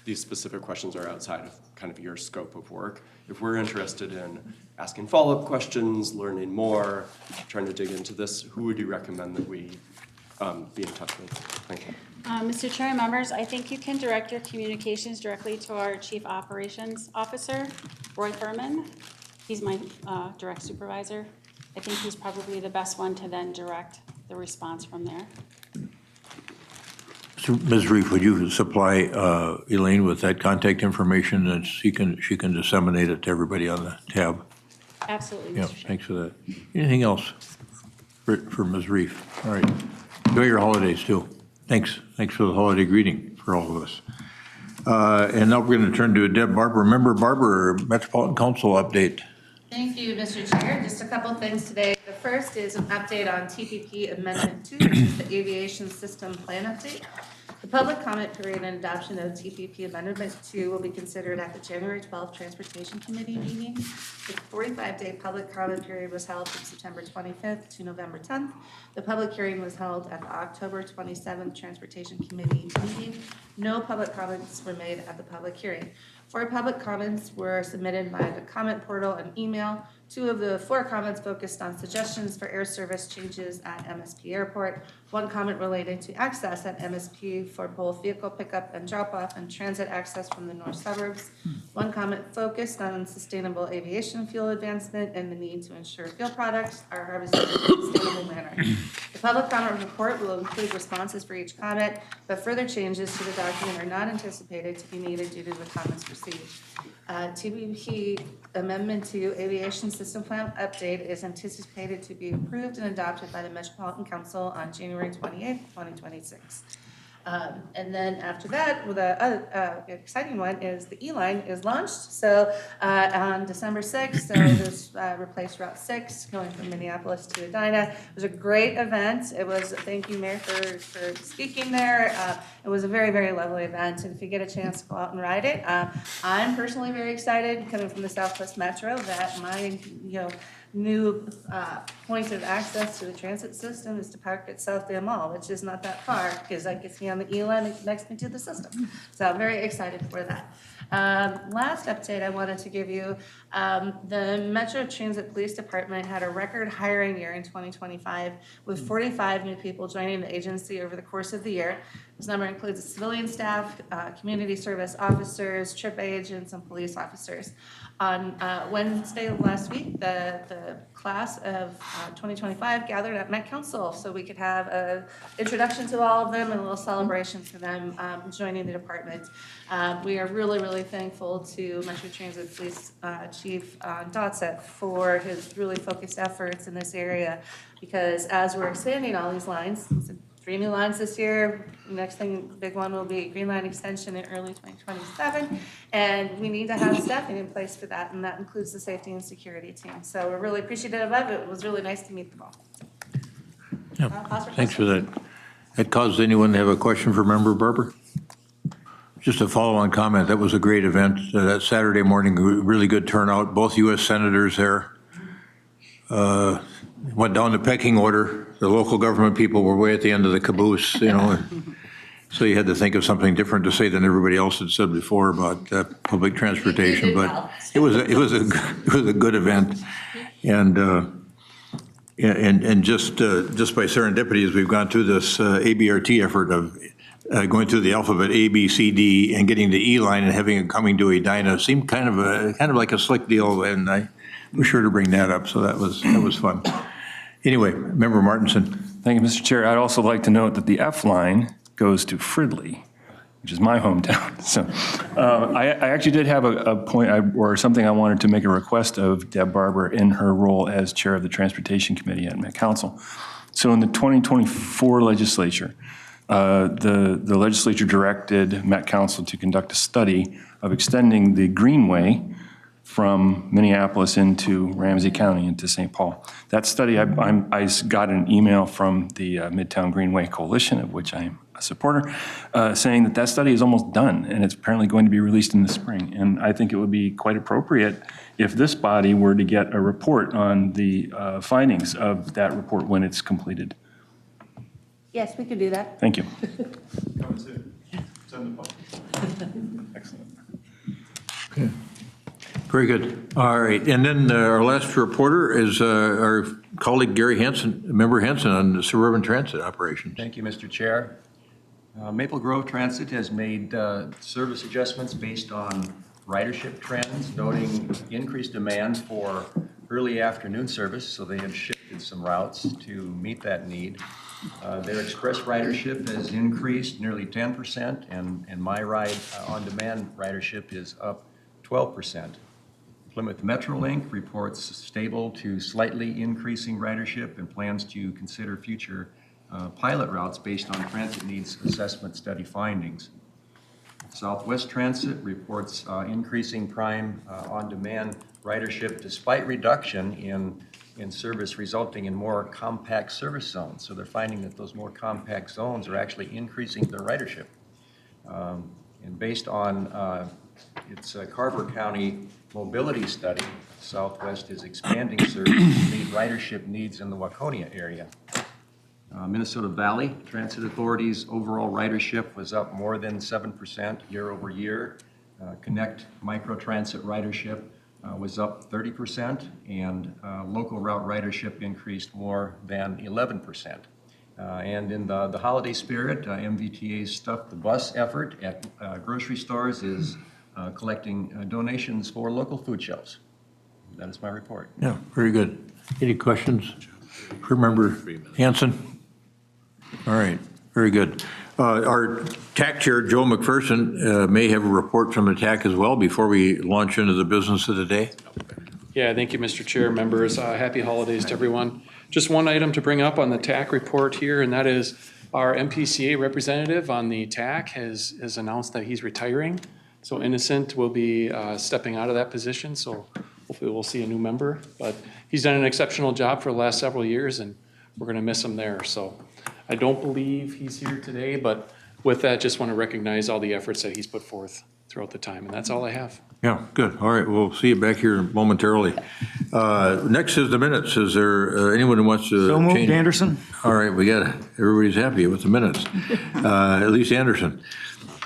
these specific questions are outside of kind of your scope of work. If we're interested in asking follow-up questions, learning more, trying to dig into this, who would you recommend that we be in touch with? Thank you. Mr. Chair, members, I think you can direct your communications directly to our Chief Operations Officer, Roy Furman. He's my direct supervisor. I think he's probably the best one to then direct the response from there. So, Ms. Reef, would you supply Elaine with that contact information that she can disseminate it to everybody on the tab? Absolutely, Yeah, Mr. Chair. thanks for that. Anything else for Ms. Reef? All right. Enjoy your holidays too. Thanks for the holiday greeting for all of us. And now we're going to turn to Deb Barber. Member Barber, Metropolitan Council update. Thank you, Mr. Chair. Just a couple things today. The first is an update on TPP Amendment 2, which is the Aviation System Plan Update. The public comment period and adoption of TPP Amendment 2 will be considered at the January 12th Transportation Committee meeting. The 45-day public comment period was held from September 25th to November 10th. The public hearing was held at the October 27th Transportation Committee meeting. No public comments were made at the public hearing. 4 public comments were submitted by the comment portal and email. 2 of the 4 comments focused on suggestions for air service changes at MSP Airport. 1 comment related to access at MSP for both vehicle pickup and drop-off and transit access from the north suburbs. 1 comment focused on sustainable aviation fuel advancement and the need to ensure fuel products are harvested in a sustainable manner. The public comment report will include responses for each comment, but further changes to the document are not anticipated to be needed due to the comments received. TPP Amendment 2 Aviation System Plan Update is anticipated to be approved and adopted by the Metropolitan Council on January 28th, 2026. And then after that, well, the exciting one is the E-Line is launched. So on December 6th, so this replaced Route 6 going from Minneapolis to Edina. It was a great event. It was, thank you, Mayor, for speaking there. It was a very, very lovely event. And if you get a chance to go out and ride it, I'm personally very excited coming from the Southwest Metro that my, new point of access to the transit system is to park at Southdale Mall, which is not that far because I can see on the E-Line it connects me to the system. So I'm very excited for that. Last update I wanted to give you, the Metro Transit Police Department had a record hiring year in 2025 with 45 new people joining the agency over the course of the year. This number includes civilian staff, community service officers, trip agents, and police officers. On Wednesday of last week, the class of 2025 gathered at Met Council so we could have an introduction to all of them and a little celebration for them joining the department. We are really, really thankful to Metro Transit Police Chief Dotsett for his really focused efforts in this area, because as we're expanding all these lines, 3 new lines this year. Next thing, big one will be Green Line extension in early 2027. And we need to have staffing in place for that, and that includes the safety and security team. So we're really appreciative of it. It was really nice to meet them all. Thanks for that. That caused anyone to have a question for Member Barber? Just a follow-on comment. That was a great event. That Saturday morning, really good turnout. Both U.S. senators there. Went down the pecking order. The local government people were way at the end of the caboose, you know. So you had to think of something different to say than everybody else had said before about public transportation. But it was a good event, and just by serendipity, as we've gone through this ABRT effort of going through the alphabet A, B, C, D, and getting to E line and having it coming to Edina seemed kind of like a slick deal, and I was sure to bring that up. So that was fun. Anyway, Member Martinson. Thank you, Mr. Chair. I'd also like to note that the F line goes to Fridley, which is my hometown. So I actually did have a point or something I wanted to make a request of Deb Barber in her role as chair of the Transportation Committee at Met Council. So in the 2024 legislature, the legislature directed Met Council to conduct a study of extending the Greenway from Minneapolis into Ramsey County into St. Paul. That study, I got an email from the Midtown Greenway Coalition, of which I am a supporter, saying that study is almost done and it's apparently going to be released in the spring. And I think it would be quite appropriate if this body were to get a report on the findings of that report when it's completed. Yes, we could do that. Thank you. Excellent. Okay. Very good. All right. And then our last reporter is our colleague Gary Hansen, Member Hansen on suburban transit operations. Thank you, Mr. Chair. Maple Grove Transit has made service adjustments based on ridership trends, noting increased demand for early afternoon service, so they have shifted some routes to meet that need. Their express ridership has increased nearly 10%, and my ride on-demand ridership is up 12%. Plymouth Metrolink reports stable to slightly increasing ridership and plans to consider future pilot routes based on transit needs assessment study findings. Southwest Transit reports increasing prime on-demand ridership despite reduction in service, resulting in more compact service zones. So they're finding that those more compact zones are actually increasing their ridership. And based on its Carver County mobility study, Southwest is expanding service to meet ridership needs in the Waconia area. Minnesota Valley Transit Authority's overall ridership was up more than 7% year over year. Connect Microtransit ridership was up 30%, and local route ridership increased more than 11%. And in the holiday spirit, MVTA's Stuff the Bus effort at grocery stores is collecting donations for local food shelves. That is my report. Yeah, very good. Any questions for Member Hansen? All right, very good. Our TAC Chair, Joe McPherson, may have a report from the TAC as well before we launch into the business of the day. Yeah, thank you, Mr. Chair, members. Happy holidays to everyone. Just one item to bring up on the TAC report here, and that is our MPCA representative on the TAC has announced that he's retiring. So Innocent will be stepping out of that position, so hopefully we'll see a new member. But he's done an exceptional job for the last several years, and we're going to miss him there. So I don't believe he's here today, but with that, just want to recognize all the efforts that he's put forth throughout the time, and that's all I have. Yeah, good. All right, we'll see you back here momentarily. Next is the minutes. Is there anyone who wants to So moved, change? Anderson. All right, we got it. Everybody's happy with the minutes. At least Anderson.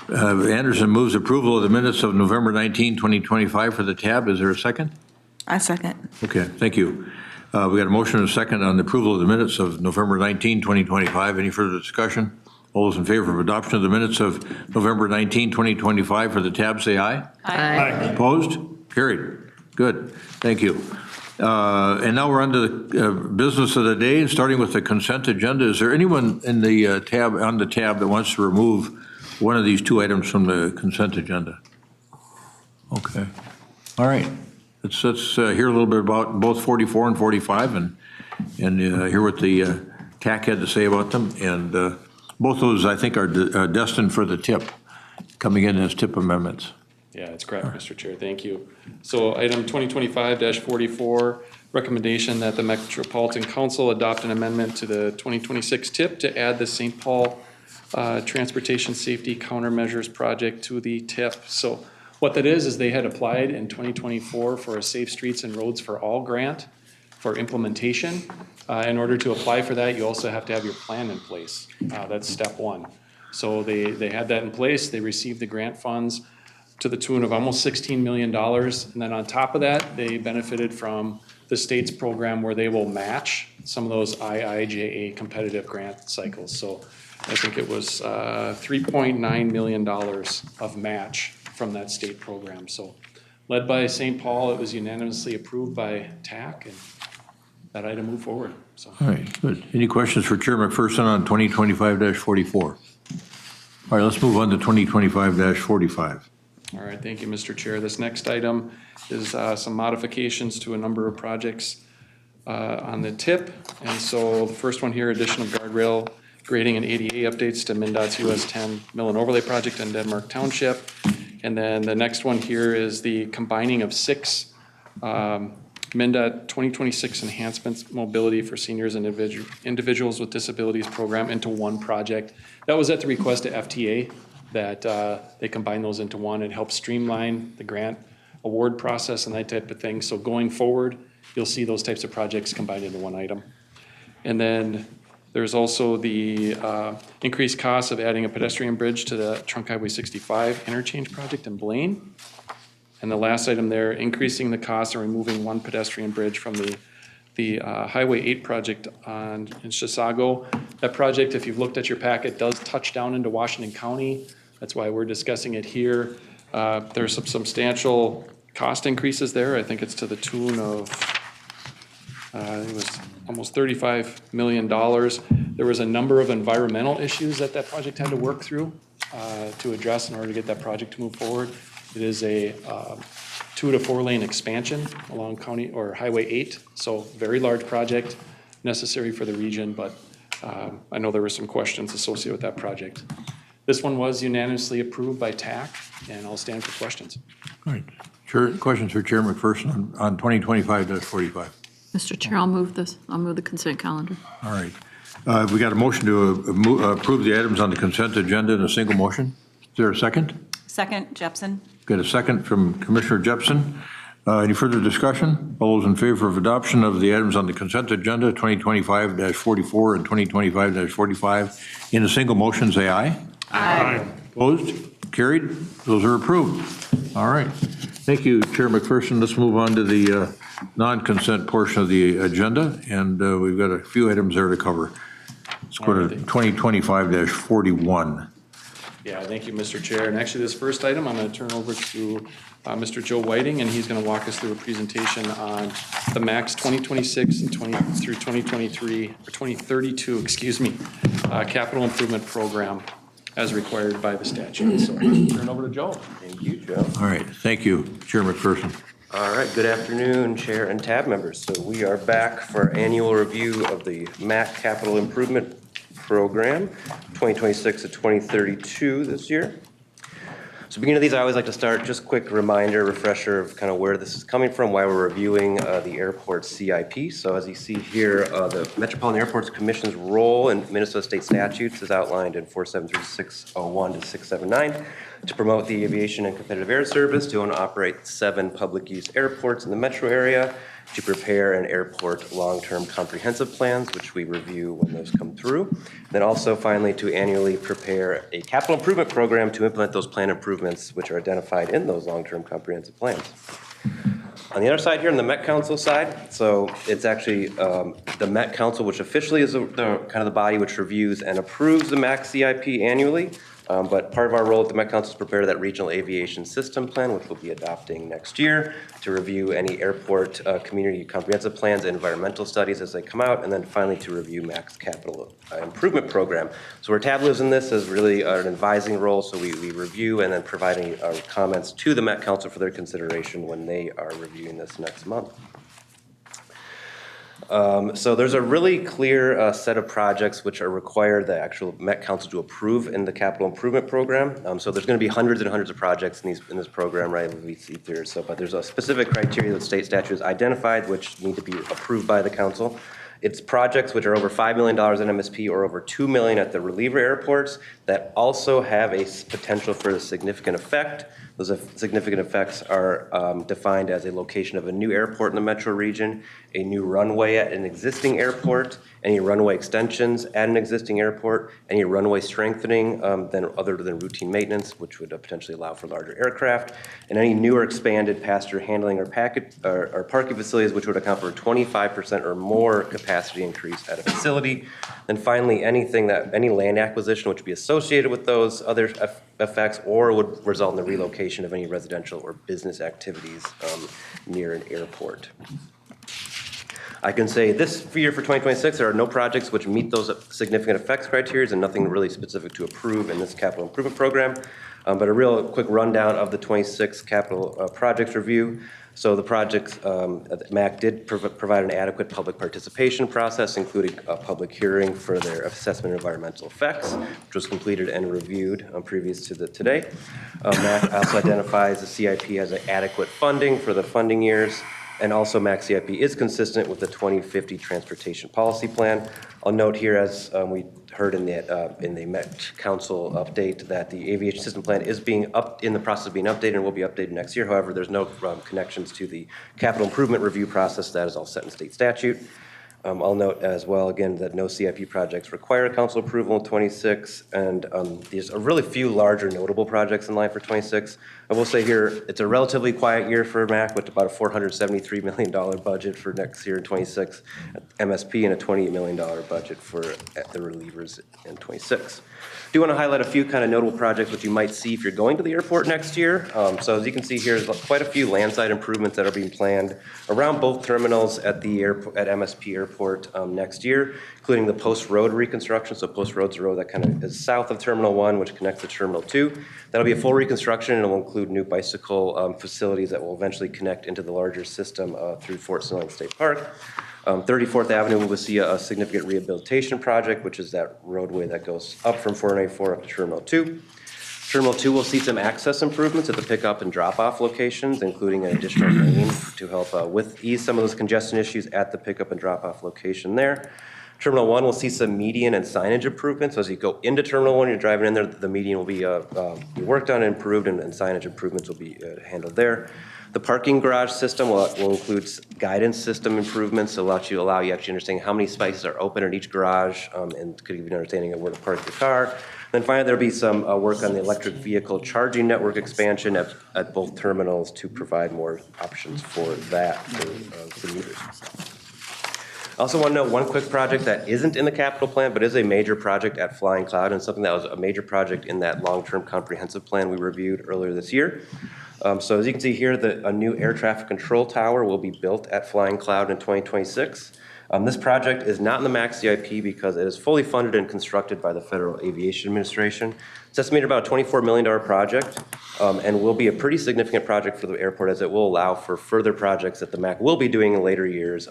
Anderson moves approval of the minutes of November 19, 2025 for the tab. Is there a second? I second. Okay, thank you. We got a motion and a second on the approval of the minutes of November 19, 2025. Any further discussion? All those in favor of adoption of the minutes of November 19, 2025 for the tab, say aye. Aye. Opposed? Carried. Good, thank you. And now we're on to the business of the day, starting with the consent agenda. Is there anyone in the tab, on the tab, that wants to remove one of these two items from the consent agenda? Okay, all right. Let's hear a little bit about both 44 and 45 and hear what the TAC had to say about them. And both those, I think, are destined for the tip, coming in as tip amendments. Yeah, that's correct, Mr. Chair. Thank you. So item 2025-44, recommendation that the Metropolitan Council adopt an amendment to the 2026 TIP to add the St. Paul Transportation Safety Countermeasures Project to the TIP. So what that is they had applied in 2024 for a Safe Streets and Roads for All grant for implementation. In order to apply for that, you also have to have your plan in place. That's step one. So they had that in place. They received the grant funds to the tune of almost $16 million. And then on top of that, they benefited from the state's program where they will match some of those IIJA competitive grant cycles. So I think it was $3.9 million of match from that state program. So led by St. Paul, it was unanimously approved by TAC, and that item moved forward. So. All right, good. Any questions for Chair McPherson on 2025-44? All right, let's move on to 2025-45. All right, thank you, Mr. Chair. This next item is some modifications to a number of projects on the TIP. And so the first one here, addition of guardrail grading and ADA updates to MnDOT's US 10 Mill and Overlay Project in Denmark Township. And then the next one here is the combining of 6 MnDOT 2026 enhancements mobility for seniors and individuals with disabilities program into one project. That was at the request of FTA that they combine those into one. It helps streamline the grant award process and that type of thing. So going forward, you'll see those types of projects combined into one item. And then there's also the increased cost of adding a pedestrian bridge to the Trunk Highway 65 interchange project in Blaine. And the last item there, increasing the cost of removing one pedestrian bridge from the Highway 8 project in Chisago. That project, if you've looked at your packet, does touch down into Washington County. That's why we're discussing it here. There's some substantial cost increases there. I think it's to the tune of, it was almost $35 million. There was a number of environmental issues that project had to work through to address in order to get that project to move forward. It is a 2 to 4 lane expansion along County or Highway 8. So very large project necessary for the region, but I know there were some questions associated with that project. This one was unanimously approved by TAC, and I'll stand for questions. All right. Questions for Chair McPherson on 2025-45? Mr. Chair, I'll move this. I'll move the consent calendar. All right. We got a motion to approve the items on the consent agenda in a single motion. Is there a second? Second, Jepson. Got a second from Commissioner Jepson. Any further discussion? All those in favor of adoption of the items on the consent agenda, 2025-44 and 2025-45, in a single motion, say aye. Aye. Opposed? Carried? Those are approved. All right. Thank you, Chair McPherson. Let's move on to the non-consent portion of the agenda, and we've got a few items there to cover. Let's go to 2025-41. Yeah, thank you, Mr. Chair. And actually, this first item, I'm going to turn over to Mr. Joe Whiting, and he's going to walk us through a presentation on the MAX 2026 and through 2023, or 2032, excuse me, capital improvement program as required by the statute. So turn over to Joe. Thank you, Joe. All right. Thank you, Chair McPherson. All right. Good afternoon, Chair and TAB members. So we are back for annual review of the MAC Capital Improvement Program, 2026 to 2032 this year. So beginning of these, I always like to start just quick reminder, refresher of kind of where this is coming from, why we're reviewing the airport CIP. So as you see here, the Metropolitan Airports Commission's role in Minnesota state statutes is outlined in 473-601 to 679 to promote the aviation and competitive air service, to own and operate 7 public use airports in the metro area, to prepare an airport long-term comprehensive plans, which we review when those come through. Then also finally to annually prepare a capital improvement program to implement those plan improvements which are identified in those long-term comprehensive plans. On the other side here, on the Met Council side, so it's actually the Met Council, which officially is the kind of the body which reviews and approves the MAC CIP annually. But part of our role at the Met Council is prepare that regional aviation system plan, which we'll be adopting next year, to review any airport community comprehensive plans, environmental studies as they come out, and then finally to review MAC's capital improvement program. So where TAB lives in this is really an advising role, so we review and then providing our comments to the Met Council for their consideration when they are reviewing this next month. So there's a really clear set of projects which are required the actual Met Council to approve in the capital improvement program. So there's going to be hundreds and hundreds of projects in this program, right? We see through. So, but there's a specific criteria that state statute has identified which need to be approved by the council. It's projects which are over $5 million in MSP or over $2 million at the reliever airports that also have a potential for a significant effect. Those significant effects are defined as a location of a new airport in the metro region, a new runway at an existing airport, any runway extensions at an existing airport, any runway strengthening other than routine maintenance, which would potentially allow for larger aircraft, and any new or expanded passenger handling or parking facilities, which would account for a 25% or more capacity increase at a facility. And finally, any land acquisition which would be associated with those other effects or would result in the relocation of any residential or business activities near an airport. I can say this year for 2026, there are no projects which meet those significant effects criteria and nothing really specific to approve in this capital improvement program. But a real quick rundown of the 26 capital projects review. So the projects, MAC did provide an adequate public participation process, including a public hearing for their assessment of environmental effects, which was completed and reviewed previous to today. MAC also identifies the CIP as adequate funding for the funding years. And also MAC CIP is consistent with the 2050 Transportation Policy Plan. I'll note here, as we heard in the Met Council update, that the aviation system plan is in the process of being updated and will be updated next year. However, there's no connections to the capital improvement review process. That is all set in state statute. I'll note as well, again, that no CIP projects require council approval in 26, and there's a really few larger notable projects in line for 26. I will say here, it's a relatively quiet year for MAC with about a $473 million budget for next year in 26 MSP and a $28 million budget for the relievers in 26. I do want to highlight a few kind of notable projects which you might see if you're going to the airport next year. So as you can see here, there's quite a few landside improvements that are being planned around both terminals at the airport, at MSP Airport next year, including the Post Road reconstruction. So Post Road's a road that kind of is south of Terminal 1, which connects to Terminal 2. That'll be a full reconstruction, and it will include new bicycle facilities that will eventually connect into the larger system through Fort Snelling State Park. 34th Avenue will see a significant rehabilitation project, which is that roadway that goes up from 494 up to Terminal 2. Terminal 2 will see some access improvements at the pickup and drop-off locations, including an additional lane to help ease some of those congestion issues at the pickup and drop-off location there. Terminal 1 will see some median and signage improvements. So as you go into Terminal 1, you're driving in there, the median will be worked on and improved, and signage improvements will be handled there. The parking garage system will include guidance system improvements to allow you actually understand how many spaces are open in each garage and could give you an understanding of where to park your car. Then finally, there'll be some work on the electric vehicle charging network expansion at both terminals to provide more options for that for commuters. I also want to note one quick project that isn't in the capital plan, but is a major project at Flying Cloud, and something that was a major project in that long-term comprehensive plan we reviewed earlier this year. So as you can see here, a new air traffic control tower will be built at Flying Cloud in 2026. This project is not in the MAC CIP because it is fully funded and constructed by the Federal Aviation Administration. It's estimated about a $24 million project and will be a pretty significant project for the airport, as it will allow for further projects that the MAC will be doing in later years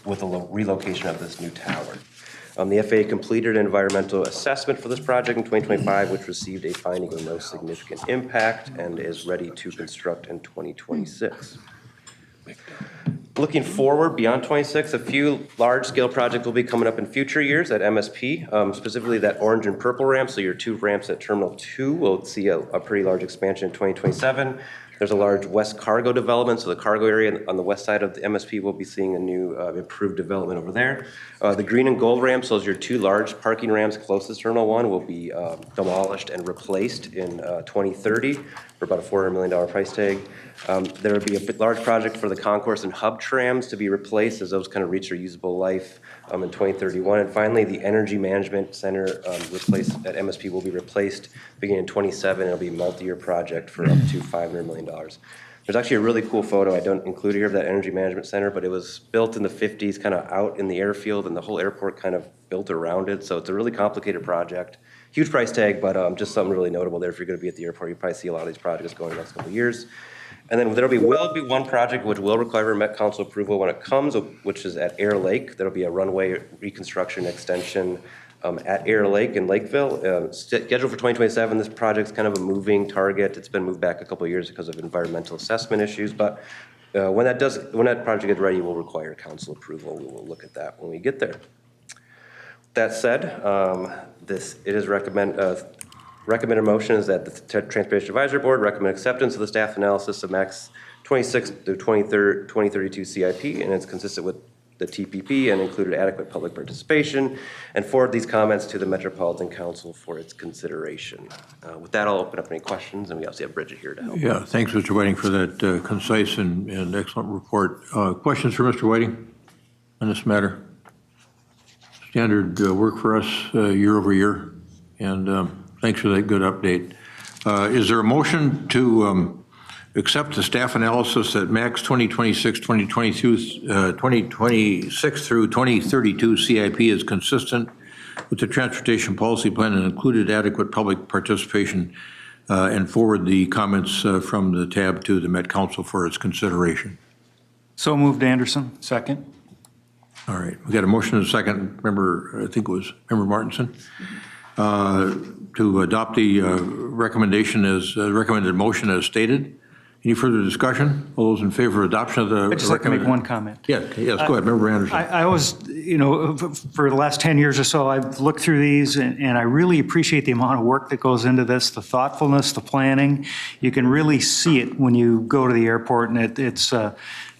with the relocation of this new tower. The FAA completed an environmental assessment for this project in 2025, which received a finding of no significant impact and is ready to construct in 2026. Looking forward beyond 26, a few large-scale projects will be coming up in future years at MSP, specifically that orange and purple ramp. So your two ramps at Terminal 2 will see a pretty large expansion in 2027. There's a large west cargo development, so the cargo area on the west side of the MSP will be seeing a new improved development over there. The green and gold ramps, those are your two large parking ramps closest to Terminal 1, will be demolished and replaced in 2030 for about a $400 million price tag. There will be a large project for the concourse and hub trams to be replaced as those kind of reach their usable life in 2031. And finally, the Energy Management Center replaced at MSP will be replaced beginning in 27. It'll be a multi-year project for up to $500 million. There's actually a really cool photo, I don't include it here, of that Energy Management Center, but it was built in the 50s, kind of out in the airfield, and the whole airport kind of built around it. So it's a really complicated project. Huge price tag, but just something really notable there. If you're going to be at the airport, you probably see a lot of these projects going in the next couple of years. And then will be one project which will require Met Council approval when it comes, which is at Air Lake. There'll be a runway reconstruction extension at Air Lake in Lakeville. Scheduled for 2027, this project's kind of a moving target. It's been moved back a couple of years because of environmental assessment issues, but when that project gets ready, we'll require council approval. We will look at that when we get there. That said, it is recommended motion is that the Transportation Advisory Board recommend acceptance of the staff analysis of MAX 26 through 2032 CIP, and it's consistent with the TPP and included adequate public participation, and forward these comments to the Metropolitan Council for its consideration. With that, I'll open up any questions, and we also have Bridget here to help. Yeah, thanks, Mr. Whiting, for that concise and excellent report. Questions for Mr. Whiting on this matter? Standard work for us year over year, and thanks for that good update. Is there a motion to accept the staff analysis that MAX 2026 through 2032 CIP is consistent with the transportation policy plan and included adequate public participation, and forward the comments from the tab to the Met Council for its consideration? So moved, Anderson. Second. All right, we got a motion and a second. Member, I think it was Member Martinson, to adopt the recommended motion as stated. Any further discussion? All those in favor of adoption of the I'd just like to make one comment. Yes, go ahead, Member Anderson. I was, for the last 10 years or so, I've looked through these, and I really appreciate the amount of work that goes into this, the thoughtfulness, the planning. You can really see it when you go to the airport, and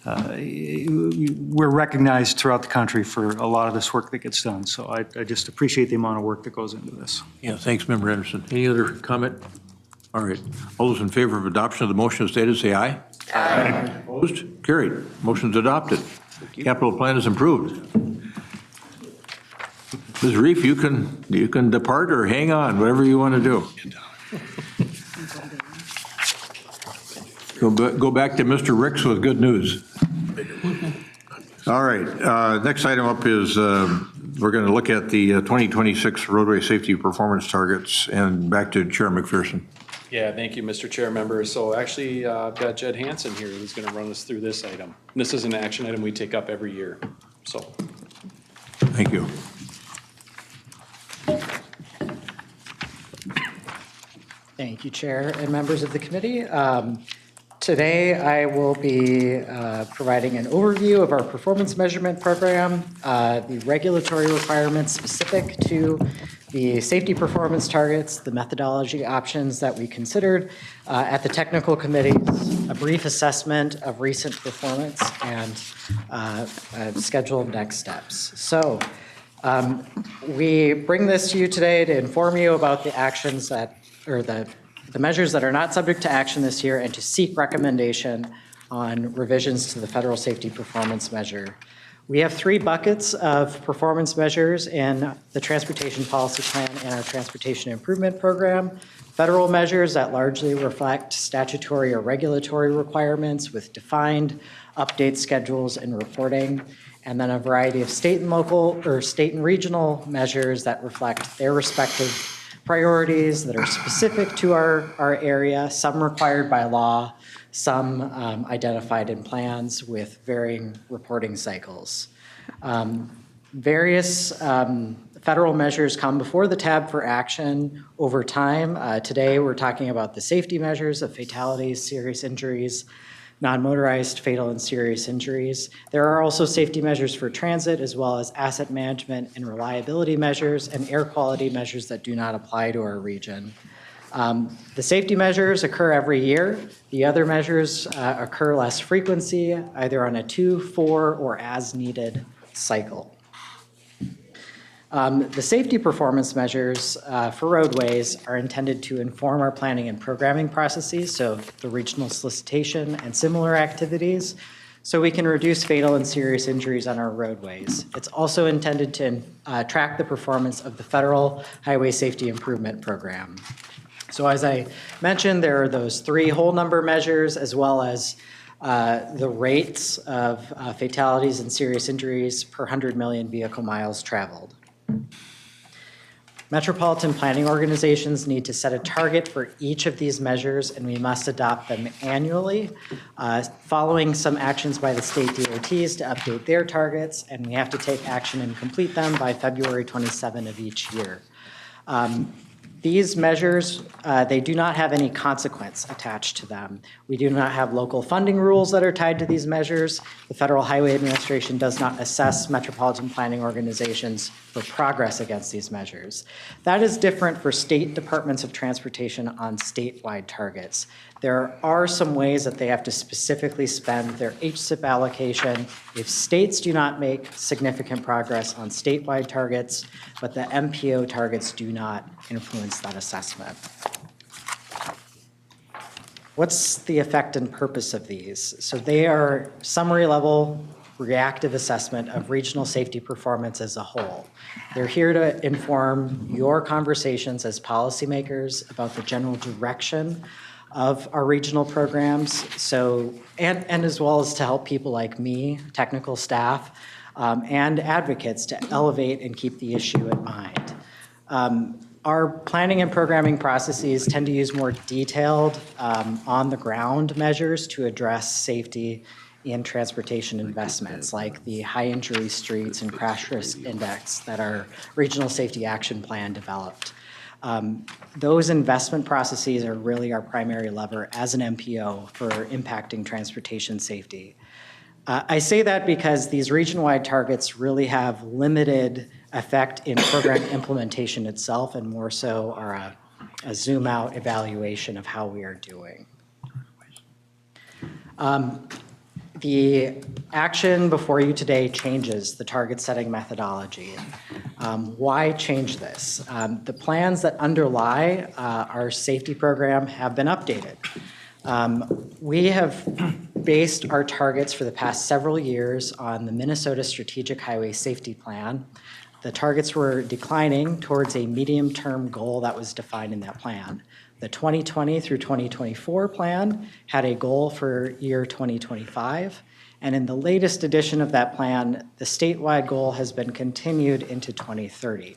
we're recognized throughout the country for a lot of this work that gets done. So I just appreciate the amount of work that goes into this. Yeah, thanks, Member Anderson. Any other comment? All right. All those in favor of adoption of the motion as stated, say aye. Aye. Opposed? Carried. Motion's adopted. Capital plan is approved. Ms. Reif, you can depart or hang on, whatever you want to do. Go back to Mr. Ricks with good news. All right. Next item up is we're going to look at the 2026 roadway safety performance targets, and back to Chair McPherson. Yeah, thank you, Mr. Chair, members. So actually, I've got Jed Hansen here who's going to run us through this item. And this is an action item we take up every year. So, thank you. Thank you, Chair and members of the committee. Today, I will be providing an overview of our performance measurement program, the regulatory requirements specific to the safety performance targets, the methodology options that we considered at the technical committees, a brief assessment of recent performance, and a schedule of next steps. So we bring this to you today to inform you about the actions that, or the measures that are not subject to action this year, and to seek recommendation on revisions to the federal safety performance measure. We have three buckets of performance measures in the Transportation Policy Plan and our Transportation Improvement Program. Federal measures that largely reflect statutory or regulatory requirements with defined update schedules and reporting. And then a variety of state and local or state and regional measures that reflect their respective priorities that are specific to our area, some required by law, some identified in plans with varying reporting cycles. Various federal measures come before the tab for action over time. Today, we're talking about the safety measures of fatalities, serious injuries, non-motorized fatal and serious injuries. There are also safety measures for transit, as well as asset management and reliability measures and air quality measures that do not apply to our region. The safety measures occur every year. The other measures occur less frequency, either on a 2, 4, or as-needed cycle. The safety performance measures for roadways are intended to inform our planning and programming processes, so the regional solicitation and similar activities, so we can reduce fatal and serious injuries on our roadways. It's also intended to track the performance of the Federal Highway Safety Improvement Program. So as I mentioned, there are those 3 whole number measures, as well as the rates of fatalities and serious injuries per 100 million vehicle miles traveled. Metropolitan planning organizations need to set a target for each of these measures, and we must adopt them annually, following some actions by the state DOTs to update their targets, and we have to take action and complete them by February 27 of each year. These measures, they do not have any consequence attached to them. We do not have local funding rules that are tied to these measures. The Federal Highway Administration does not assess metropolitan planning organizations for progress against these measures. That is different for state departments of transportation on statewide targets. There are some ways that they have to specifically spend their HSIP allocation if states do not make significant progress on statewide targets, but the MPO targets do not influence that assessment. What's the effect and purpose of these? So they are summary level reactive assessment of regional safety performance as a whole. They're here to inform your conversations as policymakers about the general direction of our regional programs, and as well as to help people like me, technical staff, and advocates to elevate and keep the issue in mind. Our planning and programming processes tend to use more detailed, on-the-ground measures to address safety in transportation investments, like the high injury streets and crash risk index that our Regional Safety Action Plan developed. Those investment processes are really our primary lever as an MPO for impacting transportation safety. I say that because these region-wide targets really have limited effect in program implementation itself, and more so are a zoom-out evaluation of how we are doing. The action before you today changes the target-setting methodology. Why change this? The plans that underlie our safety program have been updated. We have based our targets for the past several years on the Minnesota Strategic Highway Safety Plan. The targets were declining towards a medium-term goal that was defined in that plan. The 2020 through 2024 plan had a goal for year 2025, and in the latest edition of that plan, the statewide goal has been continued into 2030.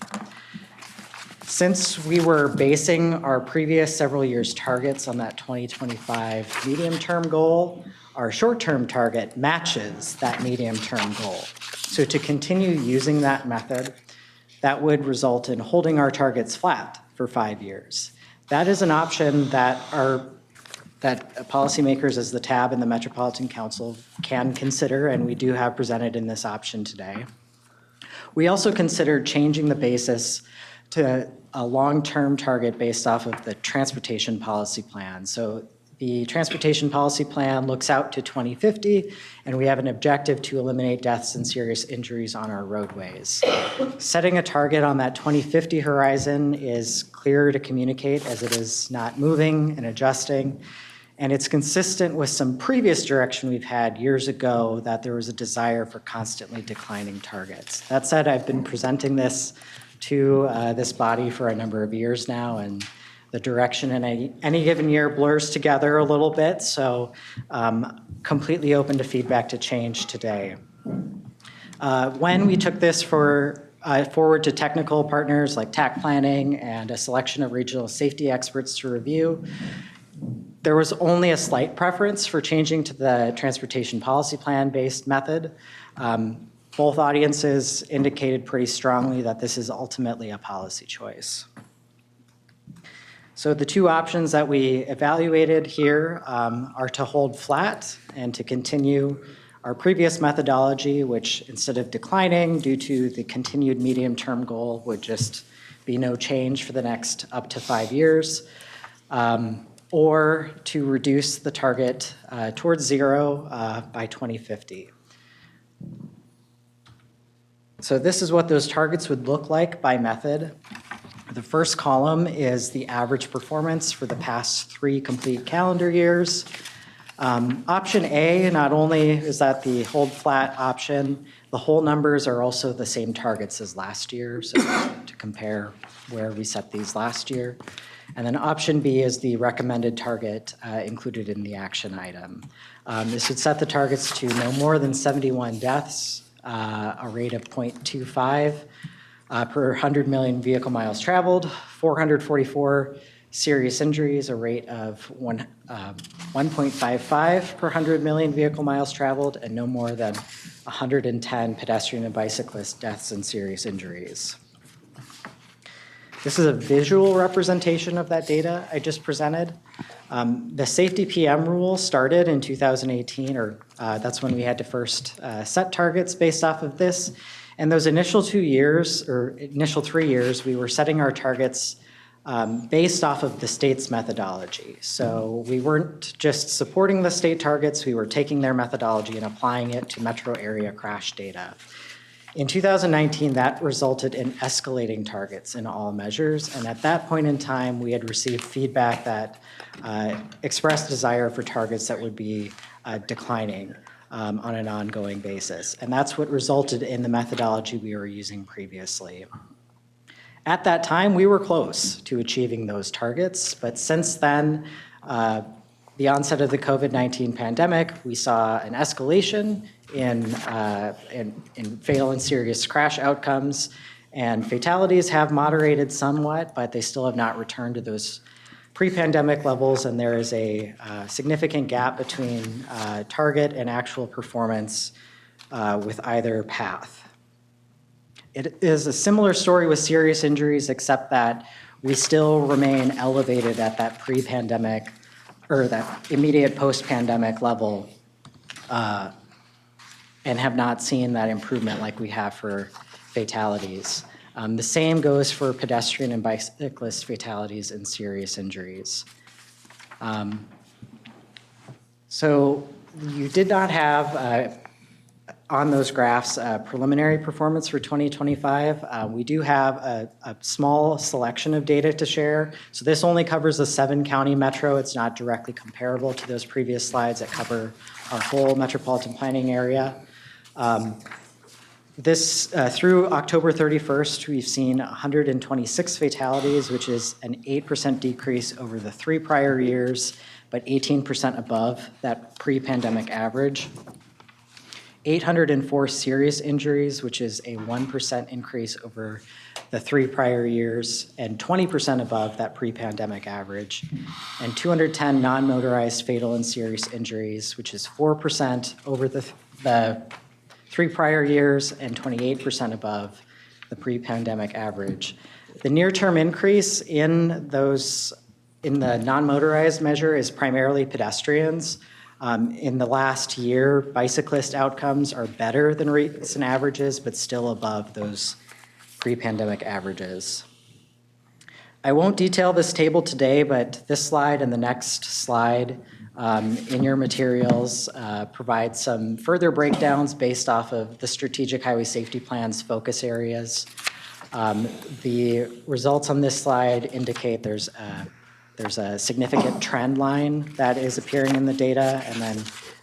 Since we were basing our previous several years' targets on that 2025 medium-term goal, our short-term target matches that medium-term goal. So to continue using that method, that would result in holding our targets flat for 5 years. That is an option that policymakers as the TAB and the Metropolitan Council can consider, and we do have presented in this option today. We also considered changing the basis to a long-term target based off of the transportation policy plan. So the transportation policy plan looks out to 2050, and we have an objective to eliminate deaths and serious injuries on our roadways. Setting a target on that 2050 horizon is clear to communicate, as it is not moving and adjusting, and it's consistent with some previous direction we've had years ago that there was a desire for constantly declining targets. That said, I've been presenting this to this body for a number of years now, and the direction in any given year blurs together a little bit, so completely open to feedback to change today. When we took this forward to technical partners like TAC Planning and a selection of regional safety experts to review, there was only a slight preference for changing to the transportation policy plan-based method. Both audiences indicated pretty strongly that this is ultimately a policy choice. So the two options that we evaluated here are to hold flat and to continue our previous methodology, which instead of declining due to the continued medium-term goal would just be no change for the next up to 5 years. or to reduce the target towards zero by 2050. So this is what those targets would look like by method. The first column is the average performance for the past 3 complete calendar years. Option A, not only is that the hold flat option, the whole numbers are also the same targets as last year, so to compare where we set these last year. And then option B is the recommended target included in the action item. This would set the targets to no more than 71 deaths, a rate of 0.25 per 100 million vehicle miles traveled, 444 serious injuries, a rate of 1.55 per 100 million vehicle miles traveled, and no more than 110 pedestrian and bicyclist deaths and serious injuries. This is a visual representation of that data I just presented. The safety PM rule started in 2018, or that's when we had to first set targets based off of this. And those initial 2 years, or initial 3 years, we were setting our targets based off of the state's methodology. So we weren't just supporting the state targets, we were taking their methodology and applying it to metro area crash data. In 2019, that resulted in escalating targets in all measures, and at that point in time, we had received feedback that expressed desire for targets that would be declining on an ongoing basis. And that's what resulted in the methodology we were using previously. At that time, we were close to achieving those targets, but since then, the onset of the COVID-19 pandemic, we saw an escalation in fatal and serious crash outcomes, and fatalities have moderated somewhat, but they still have not returned to those pre-pandemic levels, and there is a significant gap between target and actual performance with either path. It is a similar story with serious injuries, except that we still remain elevated at that pre-pandemic or that immediate post-pandemic level and have not seen that improvement like we have for fatalities. The same goes for pedestrian and bicyclist fatalities and serious injuries. So you did not have on those graphs preliminary performance for 2025. We do have a small selection of data to share. So this only covers the 7-county metro. It's not directly comparable to those previous slides that cover our whole metropolitan planning area. Through October 31st, we've seen 126 fatalities, which is an 8% decrease over the 3 prior years, but 18% above that pre-pandemic average. 804 serious injuries, which is a 1% increase over the 3 prior years and 20% above that pre-pandemic average. And 210 non-motorized fatal and serious injuries, which is 4% over the 3 prior years and 28% above the pre-pandemic average. The near-term increase in the non-motorized measure is primarily pedestrians. In the last year, bicyclist outcomes are better than recent averages, but still above those pre-pandemic averages. I won't detail this table today, but this slide and the next slide in your materials provide some further breakdowns based off of the Strategic Highway Safety Plan's focus areas. The results on this slide indicate there's a significant trend line that is appearing in the data, and then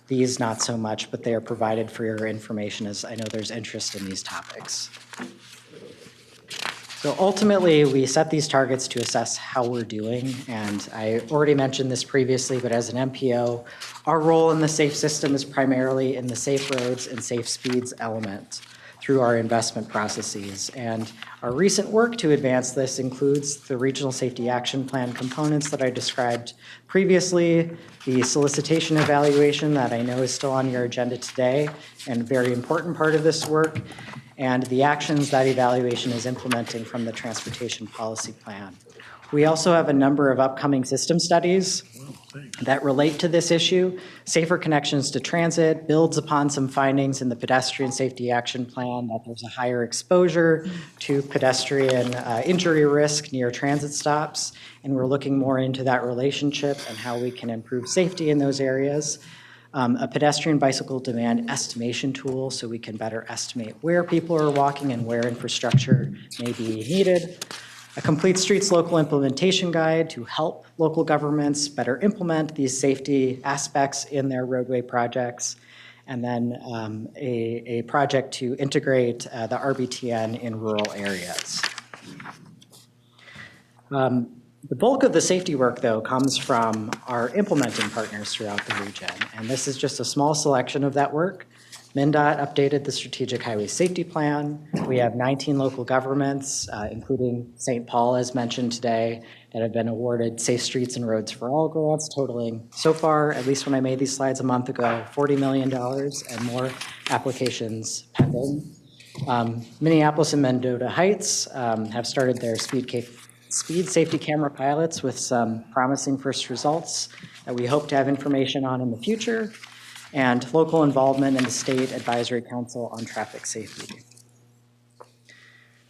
these not so much, but they are provided for your information as I know there's interest in these topics. So ultimately, we set these targets to assess how we're doing, and I already mentioned this previously, but as an MPO, our role in the SAFE system is primarily in the safe roads and safe speeds element through our investment processes. And our recent work to advance this includes the Regional Safety Action Plan components that I described previously, the solicitation evaluation that I know is still on your agenda today and a very important part of this work, and the actions that evaluation is implementing from the transportation policy plan. We also have a number of upcoming system studies that relate to this issue. Safer Connections to Transit builds upon some findings in the Pedestrian Safety Action Plan that there's a higher exposure to pedestrian injury risk near transit stops, and we're looking more into that relationship and how we can improve safety in those areas. A pedestrian bicycle demand estimation tool so we can better estimate where people are walking and where infrastructure may be needed. A complete streets local implementation guide to help local governments better implement these safety aspects in their roadway projects. And then a project to integrate the RBTN in rural areas. The bulk of the safety work, though, comes from our implementing partners throughout the region. And this is just a small selection of that work. MnDOT updated the Strategic Highway Safety Plan. We have 19 local governments, including St. Paul, as mentioned today, that have been awarded Safe Streets and Roads for All grants, totaling so far, at least when I made these slides a month ago, $40 million and more applications pending. Minneapolis and Mendota Heights have started their speed safety camera pilots with some promising first results that we hope to have information on in the future, and local involvement in the State Advisory Council on Traffic Safety.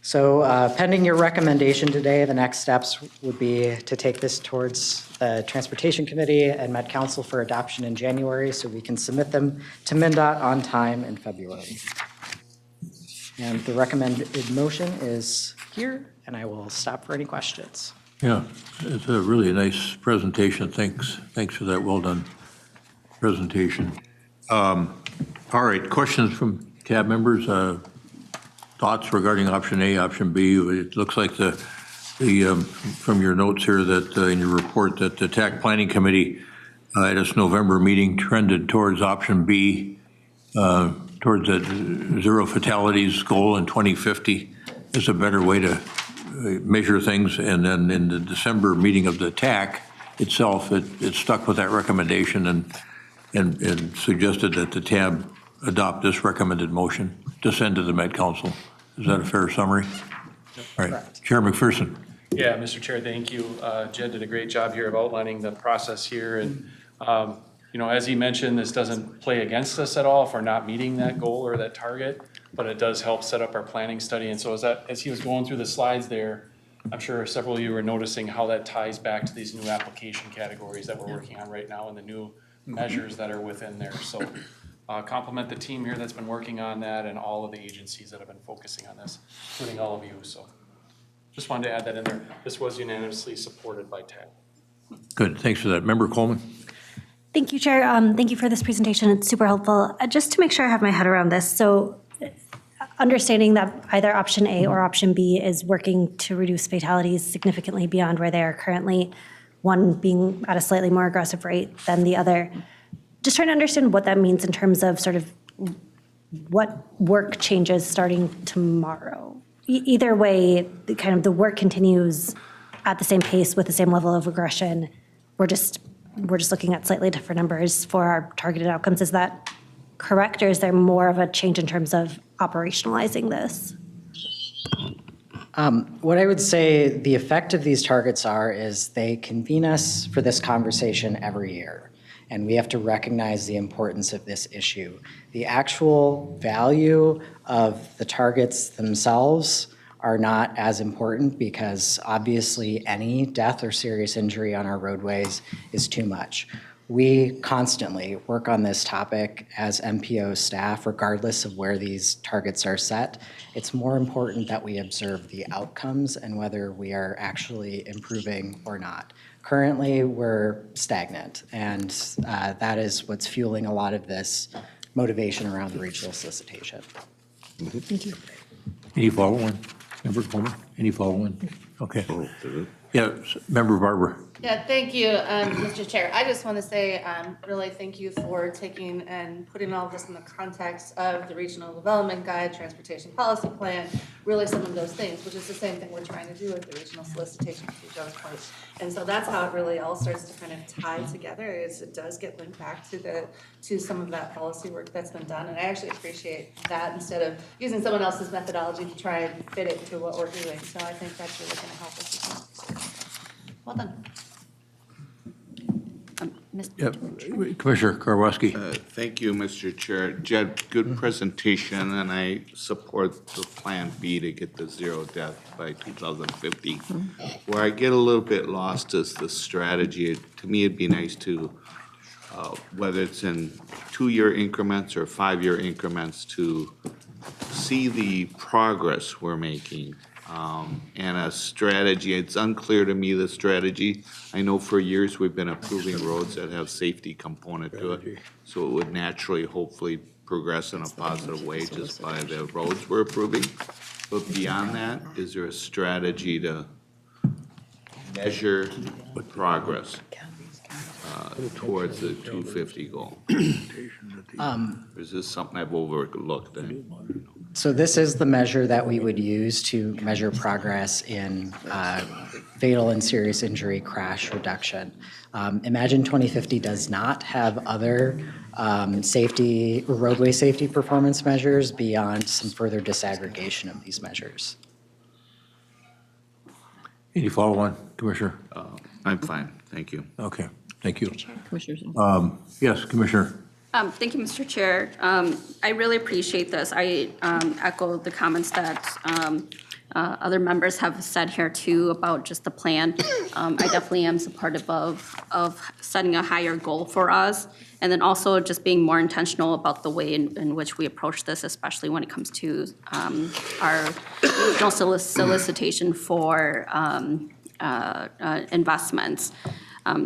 So pending your recommendation today, the next steps would be to take this towards the Transportation Committee and Met Council for adoption in January so we can submit them to MnDOT on time in February. And the recommended motion is here, and I will stop for any questions. Yeah, it's a really nice presentation. Thanks for that well-done presentation. All right, questions from tab members? Thoughts regarding option A, option B? It looks like from your notes here that in your report that the TAC Planning Committee at its November meeting trended towards option B, towards that zero fatalities goal in 2050 is a better way to measure things. And then in the December meeting of the TAC itself, it stuck with that recommendation and suggested that the TAB adopt this recommended motion to send to the Met Council. Is that a fair summary? All right, correct. Chair McPherson. Yeah, Mr. Chair, thank you. Jed did a great job here of outlining the process here. And, as he mentioned, this doesn't play against us at all if we're not meeting that goal or that target, but it does help set up our planning study. And so as he was going through the slides there, I'm sure several of you are noticing how that ties back to these new application categories that we're working on right now and the new measures that are within there. So compliment the team here that's been working on that and all of the agencies that have been focusing on this, including all of you. So just wanted to add that in there. This was unanimously supported by TAB. Good, thanks for that. Member Coleman. Thank you, Chair. Thank you for this presentation. It's super helpful. Just to make sure I have my head around this, so understanding that either option A or option B is working to reduce fatalities significantly beyond where they are currently, one being at a slightly more aggressive rate than the other. Just trying to understand what that means in terms of sort of what work changes starting tomorrow. Either way, kind of the work continues at the same pace with the same level of aggression. We're just looking at slightly different numbers for our targeted outcomes. Is that correct, or is there more of a change in terms of operationalizing this? What I would say the effect of these targets is they convene us for this conversation every year, and we have to recognize the importance of this issue. The actual value of the targets themselves are not as important because obviously any death or serious injury on our roadways is too much. We constantly work on this topic as MPO staff, regardless of where these targets are set. It's more important that we observe the outcomes and whether we are actually improving or not. Currently, we're stagnant, and that is what's fueling a lot of this motivation around the regional solicitation. Thank you. Any follow-on? Member Coleman, any follow-on? Okay. Yes, Member Barber. Yeah, thank you, Mr. Chair. I just want to say, really thank you for taking and putting all this in the context of the Regional Development Guide, Transportation Policy Plan, really some of those things, which is the same thing we're trying to do with the regional solicitation, to John's point. And so that's how it really all starts to kind of tie together, is it does get linked back to some of that policy work that's been done. And I actually appreciate that instead of using someone else's methodology to try and fit it into what we're doing. So I think that's really gonna help us as well. Well done. Yep. Commissioner Karwoski. Thank you, Mr. Chair. Jed, good presentation, and I support the Plan B to get to zero death by 2050. Where I get a little bit lost is the strategy. To me, it'd be nice to, whether it's in 2-year increments or 5-year increments, to see the progress we're making. And a strategy. It's unclear to me, the strategy. I know for years we've been approving roads that have safety component to it, so it would naturally, hopefully, progress in a positive way just by the roads we're approving. But beyond that, is there a strategy to measure progress towards the 250 goal? Or is this something I've overlooked? So this is the measure that we would use to measure progress in fatal and serious injury crash reduction. Imagine 2050 does not have other safety, roadway safety performance measures beyond some further disaggregation of these measures. Any follow-on, Commissioner? I'm fine, thank you. Okay, thank you. Commissioners. Yes, Commissioner. Thank you, Mr. Chair. I really appreciate this. I echo the comments that other members have said here too about just the plan. I definitely am supportive of setting a higher goal for us, and then also just being more intentional about the way in which we approach this, especially when it comes to our regional solicitation for investments.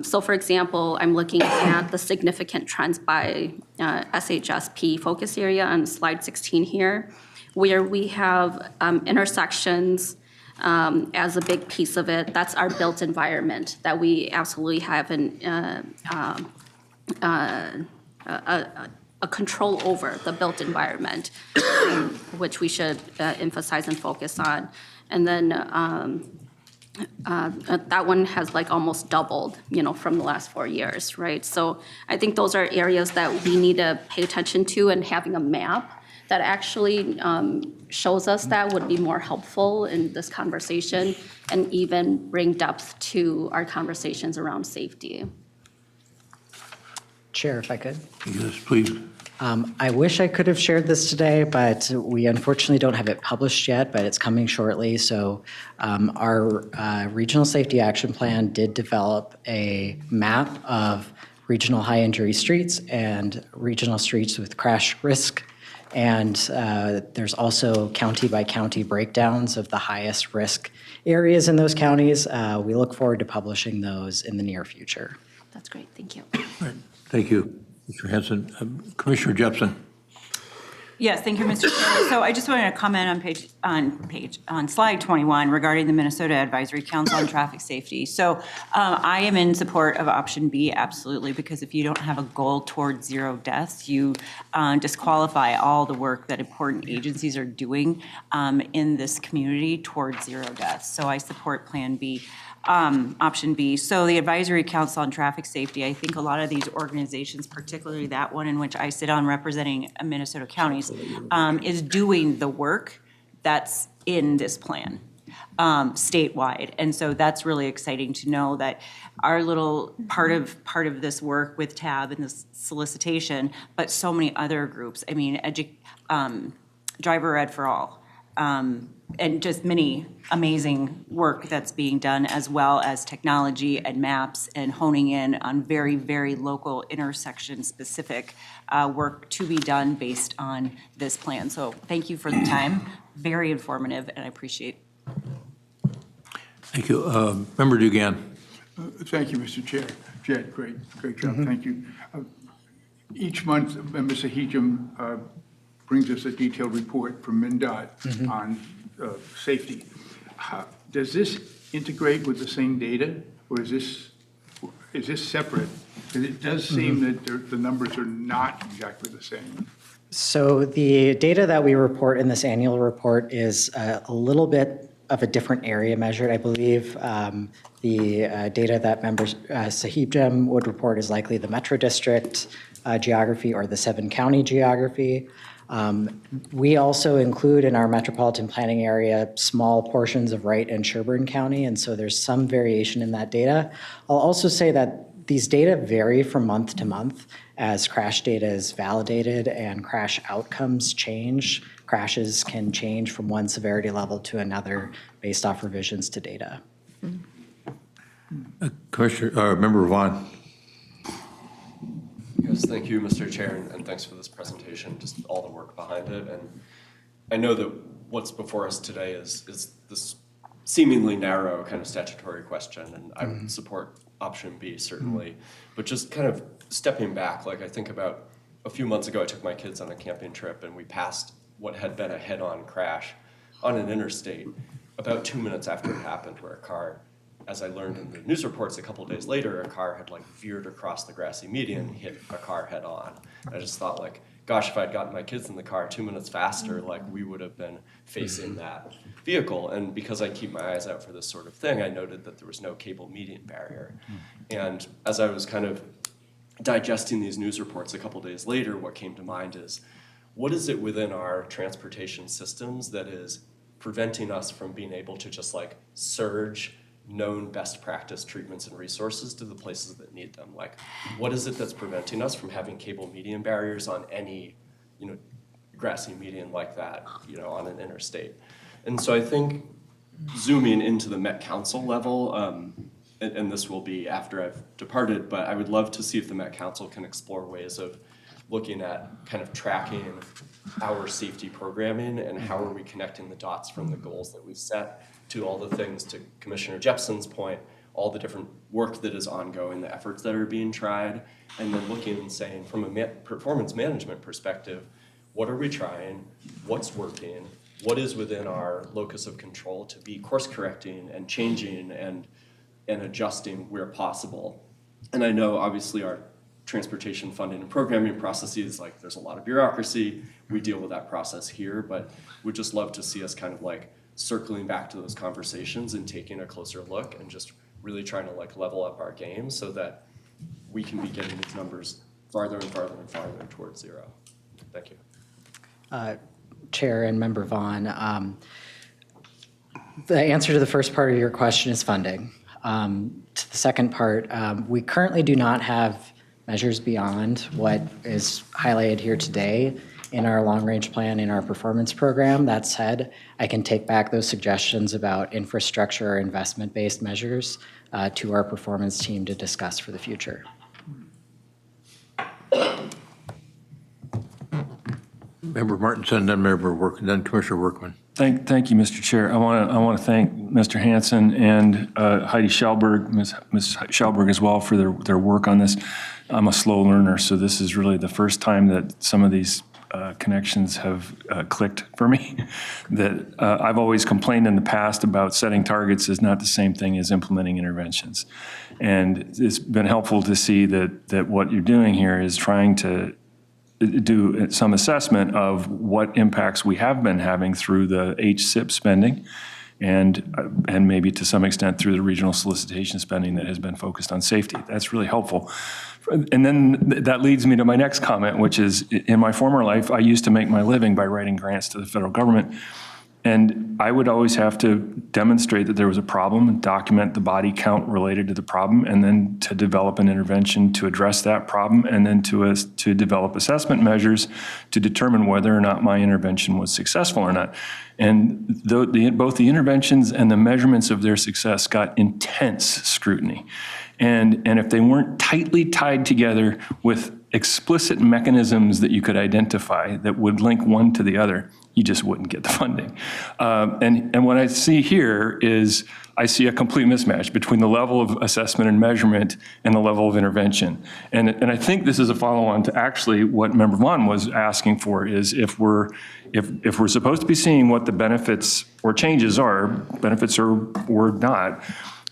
So for example, I'm looking at the significant trends by SHSP focus area on slide 16 here, where we have intersections as a big piece of it. That's our built environment that we absolutely have a control over, the built environment, which we should emphasize and focus on. And then that one has like almost doubled, from the last 4 years, right? So I think those are areas that we need to pay attention to, and having a map that actually shows us that would be more helpful in this conversation and even bring depth to our conversations around safety. Chair, if I could. Yes, please. I wish I could have shared this today, but we unfortunately don't have it published yet, but it's coming shortly. So our Regional Safety Action Plan did develop a map of regional high injury streets and regional streets with crash risk. And there's also county by county breakdowns of the highest risk areas in those counties. We look forward to publishing those in the near future. That's great, thank you. Thank you, Mr. Henson. Commissioner Jepson. Yes, thank you, Mr. Chair. So I just wanted to comment on slide 21 regarding the Minnesota Advisory Council on Traffic Safety. So I am in support of option B, absolutely, because if you don't have a goal towards zero deaths, you disqualify all the work that important agencies are doing in this community towards zero deaths. So I support Plan B. Option B. So the Advisory Council on Traffic Safety, I think a lot of these organizations, particularly that one in which I sit on representing Minnesota counties, is doing the work that's in this plan statewide. And so that's really exciting to know that our little part of this work with TAB and this solicitation, but so many other groups, I mean, Driver Ed for All, and just many amazing work that's being done, as well as technology and maps and honing in on very, very local intersection-specific work to be done based on this plan. So thank you for the time. Very informative, and I appreciate it. Thank you. Member Dugan. Thank you, Mr. Chair. Jed, great job, thank you. Each month, Member Sahijam brings us a detailed report from MnDOT on safety. Does this integrate with the same data, or is this separate? Because it does seem that the numbers are not exactly the same. So the data that we report in this annual report is a little bit of a different area measured. I believe the data that members Sahib would report is likely the Metro District geography or the 7-county geography. We also include in our metropolitan planning area small portions of Wright and Sherburne County, and so there's some variation in that data. I'll also say that these data vary from month to month as crash data is validated and crash outcomes change. Crashes can change from one severity level to another based off revisions to data. Member Vaughn. Yes, thank you, Mr. Chair, and thanks for this presentation, just all the work behind it. And I know that what's before us today is this seemingly narrow kind of statutory question, and I would support option B, certainly. But just kind of stepping back, like I think about a few months ago, I took my kids on a camping trip, and we passed what had been a head-on crash on an interstate about 2 minutes after it happened, where a car, as I learned in the news reports a couple of days later, a car had like veered across the grassy median, hit a car head on. I just thought like, gosh, if I'd gotten my kids in the car 2 minutes faster, like we would have been facing that vehicle. And because I keep my eyes out for this sort of thing, I noted that there was no cable median barrier. And as I was kind of digesting these news reports a couple days later, what came to mind is, what is it within our transportation systems that is preventing us from being able to just like surge known best practice treatments and resources to the places that need them? Like, what is it that's preventing us from having cable median barriers on any, grassy median like that, on an interstate? And so I think zooming into the Met Council level, and this will be after I've departed, but I would love to see if the Met Council can explore ways of looking at kind of tracking our safety programming and how are we connecting the dots from the goals that we've set to all the things, to Commissioner Jepson's point, all the different work that is ongoing, the efforts that are being tried, and then looking and saying from a performance management perspective, what are we trying, what's working, what is within our locus of control to be course correcting and changing and adjusting where possible. And I know obviously our transportation funding and programming processes, like there's a lot of bureaucracy, we deal with that process here, but we'd just love to see us kind of like circling back to those conversations and taking a closer look and just really trying to like level up our game so that we can be getting these numbers farther and farther and farther towards zero. Thank you. Chair and Member Vaughn, the answer to the first part of your question is funding. To the second part, we currently do not have measures beyond what is highlighted here today in our long-range plan, in our performance program. That said, I can take back those suggestions about infrastructure or investment-based measures to our performance team to discuss for the future. Member Martinson, then Commissioner Workman. Thank you, Mr. Chair. I want to thank Mr. Hansen and Heidi Schellberg, Ms. Schellberg as well for their work on this. I'm a slow learner, so this is really the first time that some of these connections have clicked for me. That I've always complained in the past about setting targets is not the same thing as implementing interventions. And it's been helpful to see that what you're doing here is trying to do some assessment of what impacts we have been having through the HSIP spending and maybe to some extent through the regional solicitation spending that has been focused on safety. That's really helpful. And then that leads me to my next comment, which is in my former life, I used to make my living by writing grants to the federal government. And I would always have to demonstrate that there was a problem, document the body count related to the problem, and then to develop an intervention to address that problem, and then to develop assessment measures to determine whether or not my intervention was successful or not. And both the interventions and the measurements of their success got intense scrutiny. And if they weren't tightly tied together with explicit mechanisms that you could identify that would link one to the other, you just wouldn't get the funding. And what I see here is I see a complete mismatch between the level of assessment and measurement and the level of intervention. And I think this is a follow-on to actually what Member Vaughn was asking for, is if we're supposed to be seeing what the benefits or changes are, benefits or not,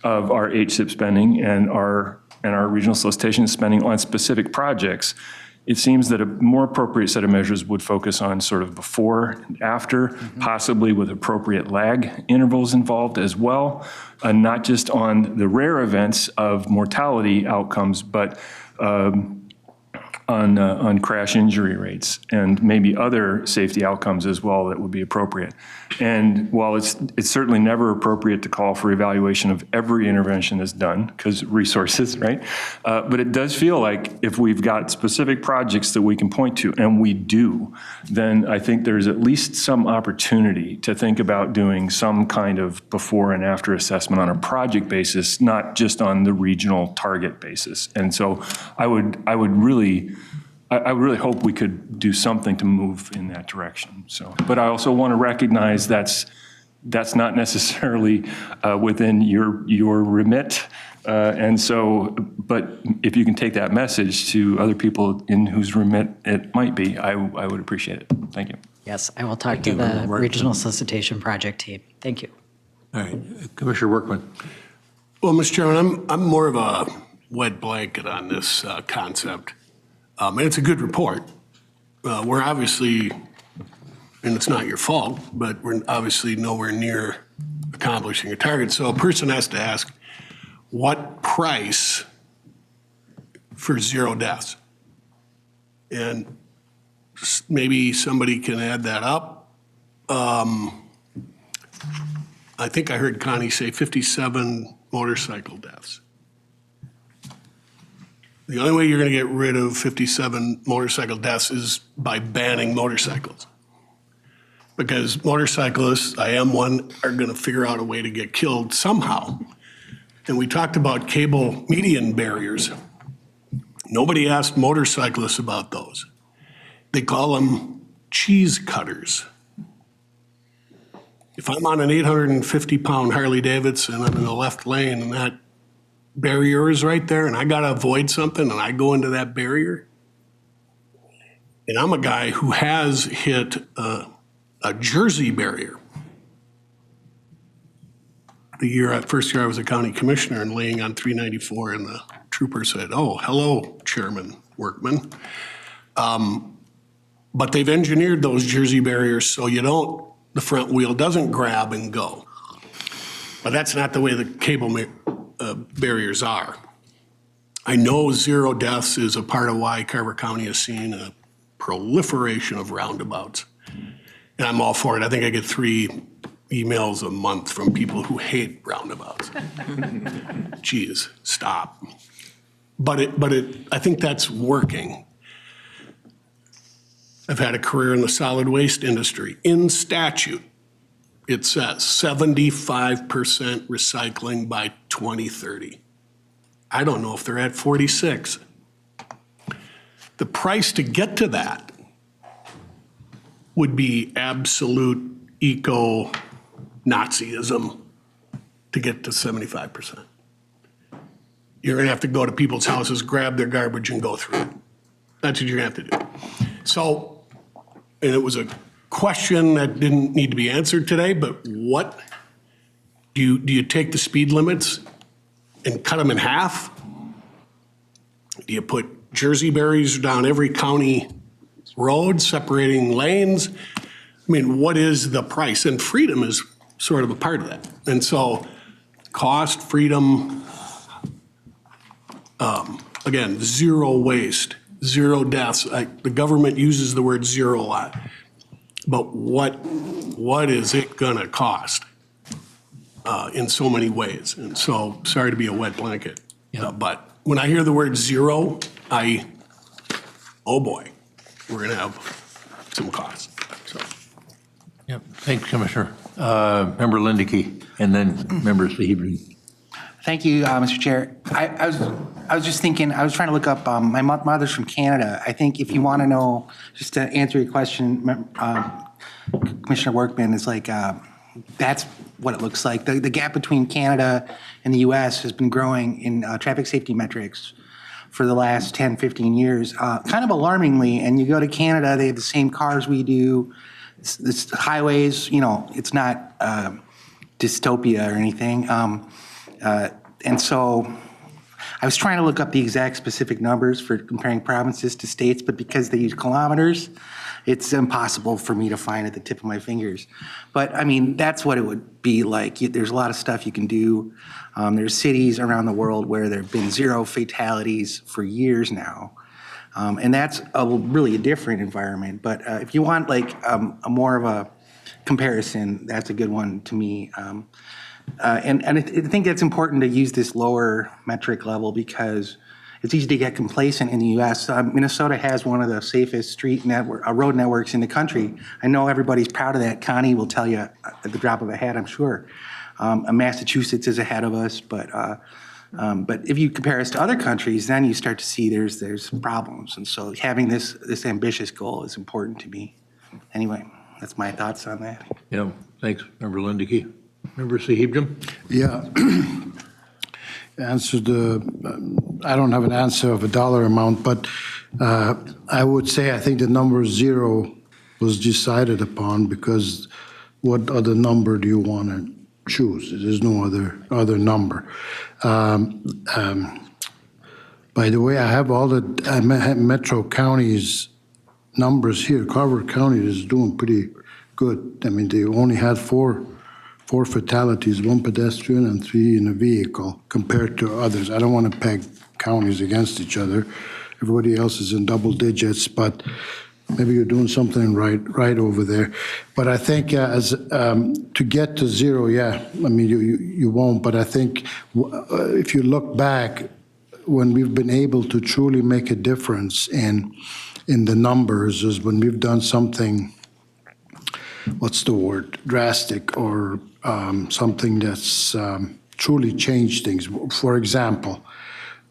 of our HSIP spending and our regional solicitation spending on specific projects, it seems that a more appropriate set of measures would focus on sort of before and after, possibly with appropriate lag intervals involved as well, not just on the rare events of mortality outcomes, but on crash injury rates and maybe other safety outcomes as well that would be appropriate. And while it's certainly never appropriate to call for evaluation of every intervention that's done, because resources, right? But it does feel like if we've got specific projects that we can point to, and we do, then I think there's at least some opportunity to think about doing some kind of before and after assessment on a project basis, not just on the regional target basis. And so I would really hope we could do something to move in that direction. So, but I also want to recognize that's not necessarily within your remit. And so, but if you can take that message to other people in whose remit it might be, I would appreciate it. Thank you. Yes, I will talk to the Regional Solicitation Project team. Thank you. All right, Commissioner Workman. Well, Mr. Chairman, I'm more of a wet blanket on this concept. And it's a good report. We're obviously, and it's not your fault, but we're obviously nowhere near accomplishing a target. So a person has to ask, what price for 0 deaths? And maybe somebody can add that up. I think I heard Connie say 57 motorcycle deaths. The only way you're going to get rid of 57 motorcycle deaths is by banning motorcycles. Because motorcyclists, I am one, are going to figure out a way to get killed somehow. And we talked about cable median barriers. Nobody asked motorcyclists about those. They call them cheese cutters. If I'm on an 850-pound Harley Davidson and I'm in the left lane and that barrier is right there and I got to avoid something and I go into that barrier, and I'm a guy who has hit a Jersey barrier. The first year I was a county commissioner and laying on 394 and the trooper said, "Oh, hello, Chairman Workman." But they've engineered those Jersey barriers so the front wheel doesn't grab and go. But that's not the way the cable barriers are. I know 0 deaths is a part of why Carver County has seen a proliferation of roundabouts. And I'm all for it. I think I get 3 emails a month from people who hate roundabouts. Geez, stop. But I think that's working. I've had a career in the solid waste industry. In statute, it says 75% recycling by 2030. I don't know if they're at 46. The price to get to that would be absolute eco-Nazism to get to 75%. You're gonna have to go to people's houses, grab their garbage and go through it. That's what you're gonna have to do. So, and it was a question that didn't need to be answered today, but what, do you take the speed limits and cut them in half? Do you put Jersey barriers down every county road, separating lanes? I mean, what is the price? And freedom is sort of a part of that. And so cost, freedom, again, 0 waste, 0 deaths. The government uses the word zero a lot. But what is it gonna cost in so many ways? And so, sorry to be a wet blanket, but when I hear the word 0, oh boy, we're gonna have some costs, so. Yep, thanks, Commissioner. Member Lindeke, and then Member Stevens. Thank you, Mr. Chair. I was just thinking, I was trying to look up, my mother's from Canada. I think if you want to know, just to answer your question, Commissioner Workman, is like, that's what it looks like. The gap between Canada and the US has been growing in traffic safety metrics for the last 10, 15 years, kind of alarmingly. And you go to Canada, they have the same cars we do. It's highways, you know, it's not dystopia or anything. And so I was trying to look up the exact specific numbers for comparing provinces to states, but because they use kilometers, it's impossible for me to find at the tip of my fingers. But I mean, that's what it would be like. There's a lot of stuff you can do. There's cities around the world where there have been 0 fatalities for years now. And that's really a different environment. But if you want like a more of a comparison, that's a good one to me. And I think it's important to use this lower metric level because it's easy to get complacent in the U.S. Minnesota has one of the safest road networks in the country. I know everybody's proud of that. Connie will tell you at the drop of a hat, I'm sure. Massachusetts is ahead of us, but if you compare us to other countries, then you start to see there's problems. And so having this ambitious goal is important to me. Anyway, that's my thoughts on that. Yeah, thanks, Member Lindeke. Member Sahibjam? Yeah. I don't have an answer of a dollar amount, but I would say I think the number 0 was decided upon because what other number do you want to choose? There's no other number. By the way, I have all the Metro counties numbers here. Carver County is doing pretty good. I mean, they only had four fatalities, 1 pedestrian and 3 in a vehicle compared to others. I don't want to peg counties against each other. Everybody else is in double digits, but maybe you're doing something right over there. But I think to get to 0, yeah, I mean, you won't, but I think if you look back, when we've been able to truly make a difference in the numbers is when we've done something, what's the word, drastic or something that's truly changed things. For example,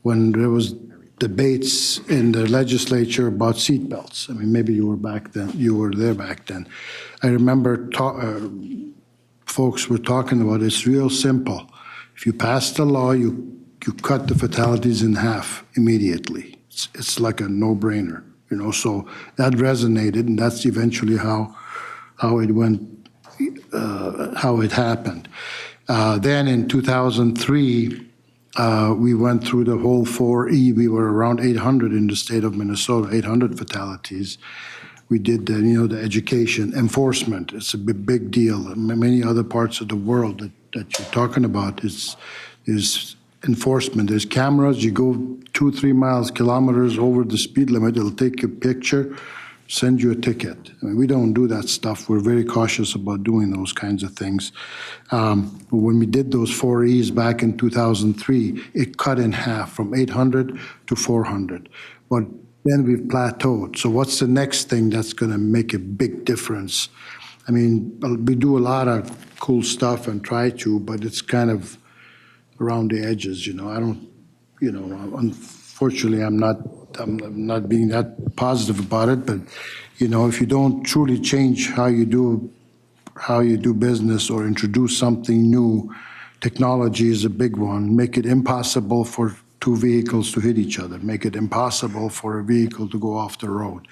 when there was debates in the legislature about seatbelts. I mean, maybe you were there back then. I remember folks were talking about it's real simple. If you pass the law, you cut the fatalities in half immediately. It's like a no-brainer, you know. So that resonated, and that's eventually how it went. How it happened. Then in 2003, we went through the whole 4E. We were around 800 in the state of Minnesota, 800 fatalities. We did the education, enforcement. It's a big deal. Many other parts of the world that you're talking about is enforcement. There's cameras. You go 2-3 kilometers over the speed limit. It'll take a picture, send you a ticket. I mean, we don't do that stuff. We're very cautious about doing those kinds of things. When we did those 4Es back in 2003, it cut in half from 800 to 400. But then we've plateaued. So what's the next thing that's going to make a big difference? I mean, we do a lot of cool stuff and try to, but it's kind of around the edges, you know. I don't, you know, unfortunately, I'm not being that positive about it, but you know, if you don't truly change how you do business or introduce something new, technology is a big one. Make it impossible for 2 vehicles to hit each other. Make it impossible for a vehicle to go off the road.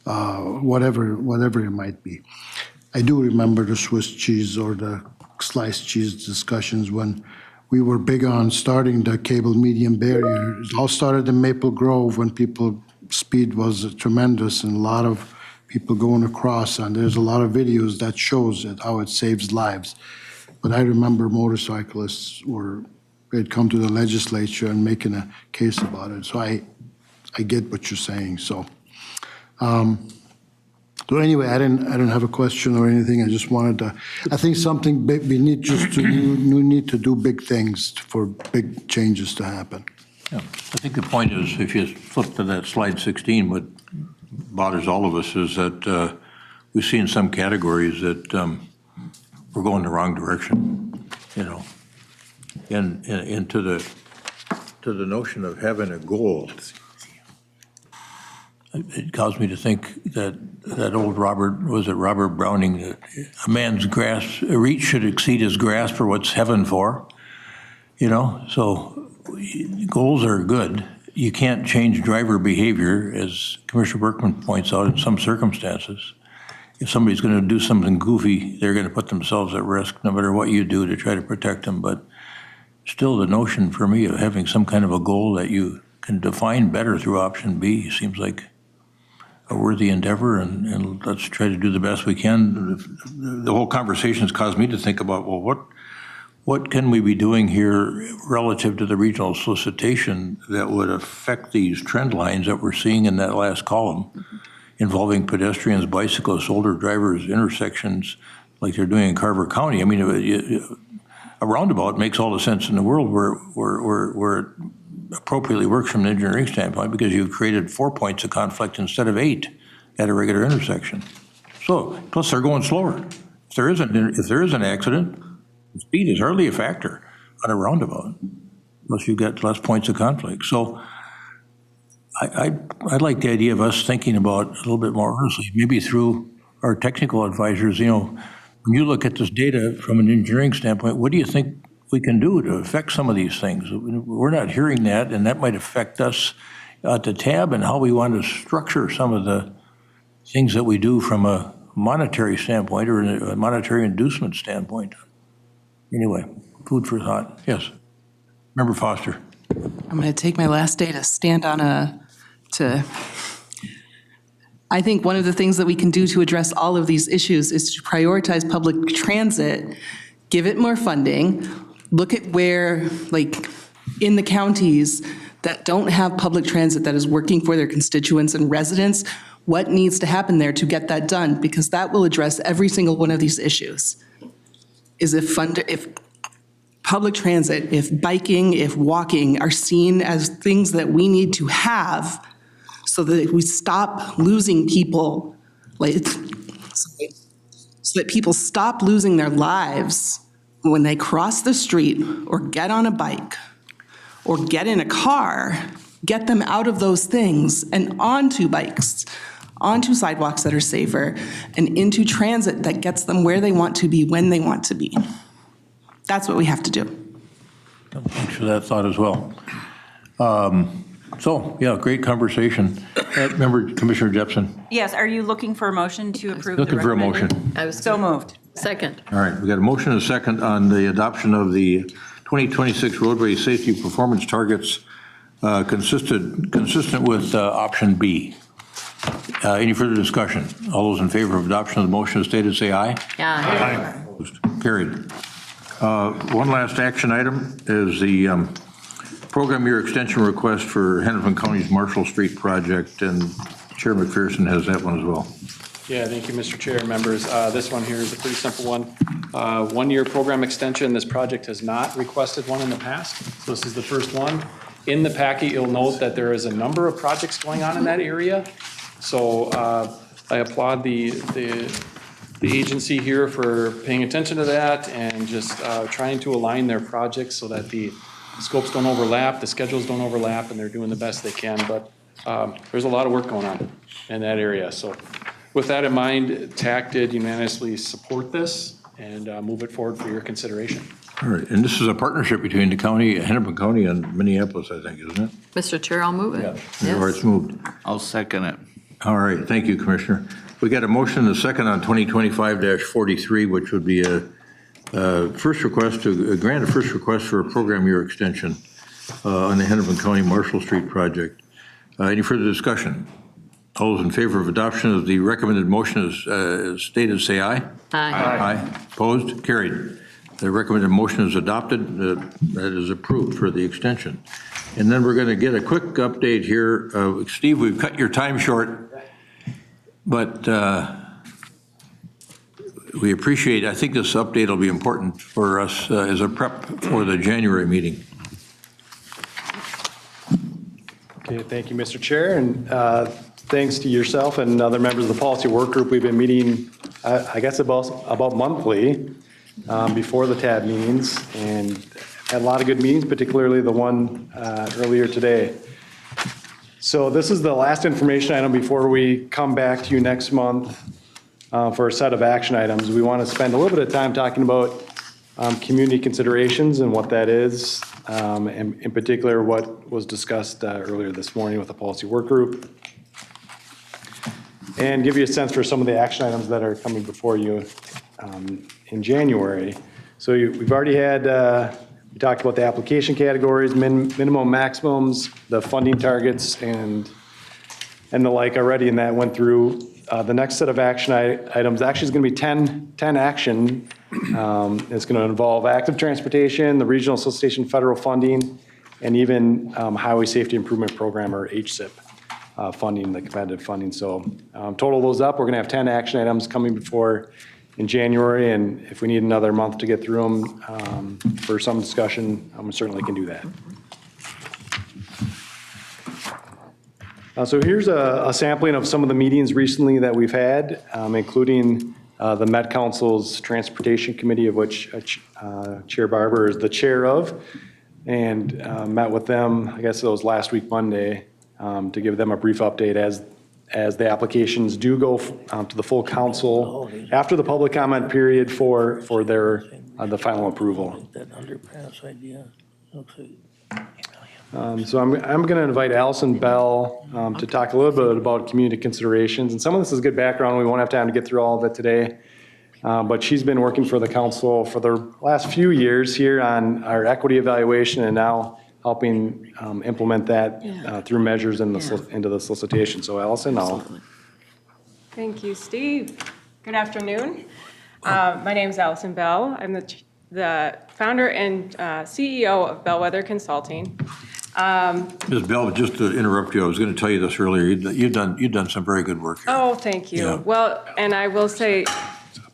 Whatever it might be. I do remember the Swiss cheese or the sliced cheese discussions when we were big on starting the cable medium barrier. It all started in Maple Grove when speed was tremendous and a lot of people going across, and there's a lot of videos that shows how it saves lives. But I remember motorcyclists they'd come to the legislature and making a case about it. So I get what you're saying. So so anyway, I didn't have a question or anything. I just wanted to. I think something big. We need to do big things for big changes to happen. Yeah. I think the point is, if you flip to that slide 16, what bothers all of us is that we see in some categories that we're going the wrong direction. You know, into the notion of having a goal. It caused me to think that old Robert Browning, that a man's reach should exceed his grasp for what's heaven for, so goals are good. You can't change driver behavior, as Commissioner Berkman points out, in some circumstances. If somebody's going to do something goofy, they're going to put themselves at risk, no matter what you do to try to protect them. But still, the notion for me of having some kind of a goal that you can define better through option B seems like a worthy endeavor, and let's try to do the best we can. The whole conversation has caused me to think about, well, what can we be doing here relative to the regional solicitation that would affect these trend lines that we're seeing in that last column, involving pedestrians, bicyclists, older drivers, intersections like they're doing in Carver County? I mean, a roundabout makes all the sense in the world where it appropriately works from an engineering standpoint, because you've created 4 points of conflict instead of 8 at a regular intersection. So, plus they're going slower. If there is an accident, speed is hardly a factor on a roundabout, unless you've got less points of conflict. So I like the idea of us thinking about a little bit more earnestly, maybe through our technical advisors. When you look at this data from an engineering standpoint, what do you think we can do to affect some of these things? We're not hearing that, and that might affect us at the tab and how we want to structure some of the things that we do from a monetary standpoint or a monetary inducement standpoint. Anyway, food for thought. Yes. Member Foster. I'm going to take my last day to stand on I think one of the things that we can do to address all of these issues is to prioritize public transit, give it more funding, look at where, like, in the counties that don't have public transit that is working for their constituents and residents, what needs to happen there to get that done, because that will address every single one of these issues. Is if public transit, if biking, if walking are seen as things that we need to have so that we stop losing people, so that people stop losing their lives when they cross the street or get on a bike or get in a car, get them out of those things and onto bikes, onto sidewalks that are safer, and into transit that gets them where they want to be when they want to be. That's what we have to do. Thanks for that thought as well. So, yeah, great conversation. Member Commissioner Jepson. Yes, are you looking for a motion to approve? Looking for a motion. I was So moved. second. All right, we got a motion and a second on the adoption of the 2026 roadway safety performance targets consistent with option B. Any further discussion? All those in favor of adoption of the motion as stated, say aye. Yeah. Opposed? Carried. One last action item is the program year extension request for Hennepin County's Marshall Street project, and Chair McPherson has that one as well. Yeah, thank you, Mr. Chair, members. This one here is a pretty simple one. 1-year program extension. This project has not requested one in the past, so this is the first one. In the packet, you'll note that there is a number of projects going on in that area. So I applaud the agency here for paying attention to that and just trying to align their projects so that the scopes don't overlap, the schedules don't overlap, and they're doing the best they can. But there's a lot of work going on in that area. So with that in mind, TAC did unanimously support this and move it forward for your consideration. All right, and this is a partnership between the county, Hennepin County, and Minneapolis, I think, isn't it? Mr. Chair, I'll move it. Yeah. Or it's moved. I'll second it. All right, thank you, Commissioner. We got a motion and a second on 2025-43, which would be a first request to grant a first request for a program year extension on the Hennepin County Marshall Street project. Any further discussion? All those in favor of adoption of the recommended motion as stated, say aye. Aye. Aye. Opposed? Carried. The recommended motion is adopted. That is approved for the extension. And then we're going to get a quick update here. Steve, we've cut your time short, but we appreciate, I think this update will be important for us as a prep for the January meeting. Okay, thank you, Mr. Chair, and thanks to yourself and other members of the policy work group. We've been meeting, I guess, about monthly before the TAB meetings, and had a lot of good meetings, particularly the one earlier today. So this is the last information item before we come back to you next month for a set of action items. We want to spend a little bit of time talking about community considerations and what that is, and in particular what was discussed earlier this morning with the policy work group, and give you a sense for some of the action items that are coming before you in January. So we've already had, we talked about the application categories, minimum maximums, the funding targets, and the like already, and that went through. The next set of action items actually is going to be 10 action. It's going to involve active transportation, the regional solicitation federal funding, and even Highway Safety Improvement Program, or HSIP, funding, the competitive funding. So total those up, we're going to have 10 action items coming before in January, and if we need another month to get through them for some discussion, we certainly can do that. So here's a sampling of some of the meetings recently that we've had, including the Met Council's Transportation Committee, of which Chair Barber is the chair of, and met with them, I guess it was last week Monday, to give them a brief update as the applications do go to the full council after the public comment period for their the final approval. That underpass idea. Okay. So I'm going to invite Allison Bell to talk a little bit about community considerations. And some of this is good background. We won't have time to get through all of it today. But she's been working for the council for the last few years here on our equity evaluation and now helping implement that through measures into the solicitation. So Allison, Thank you, Steve. Good afternoon. My name is Allison Bell. I'm the founder and CEO of Bellwether Consulting. Ms. Bell, just to interrupt you, I was going to tell you this earlier. You've done some very good work here. Oh, thank you. Yeah. Well, and I will say,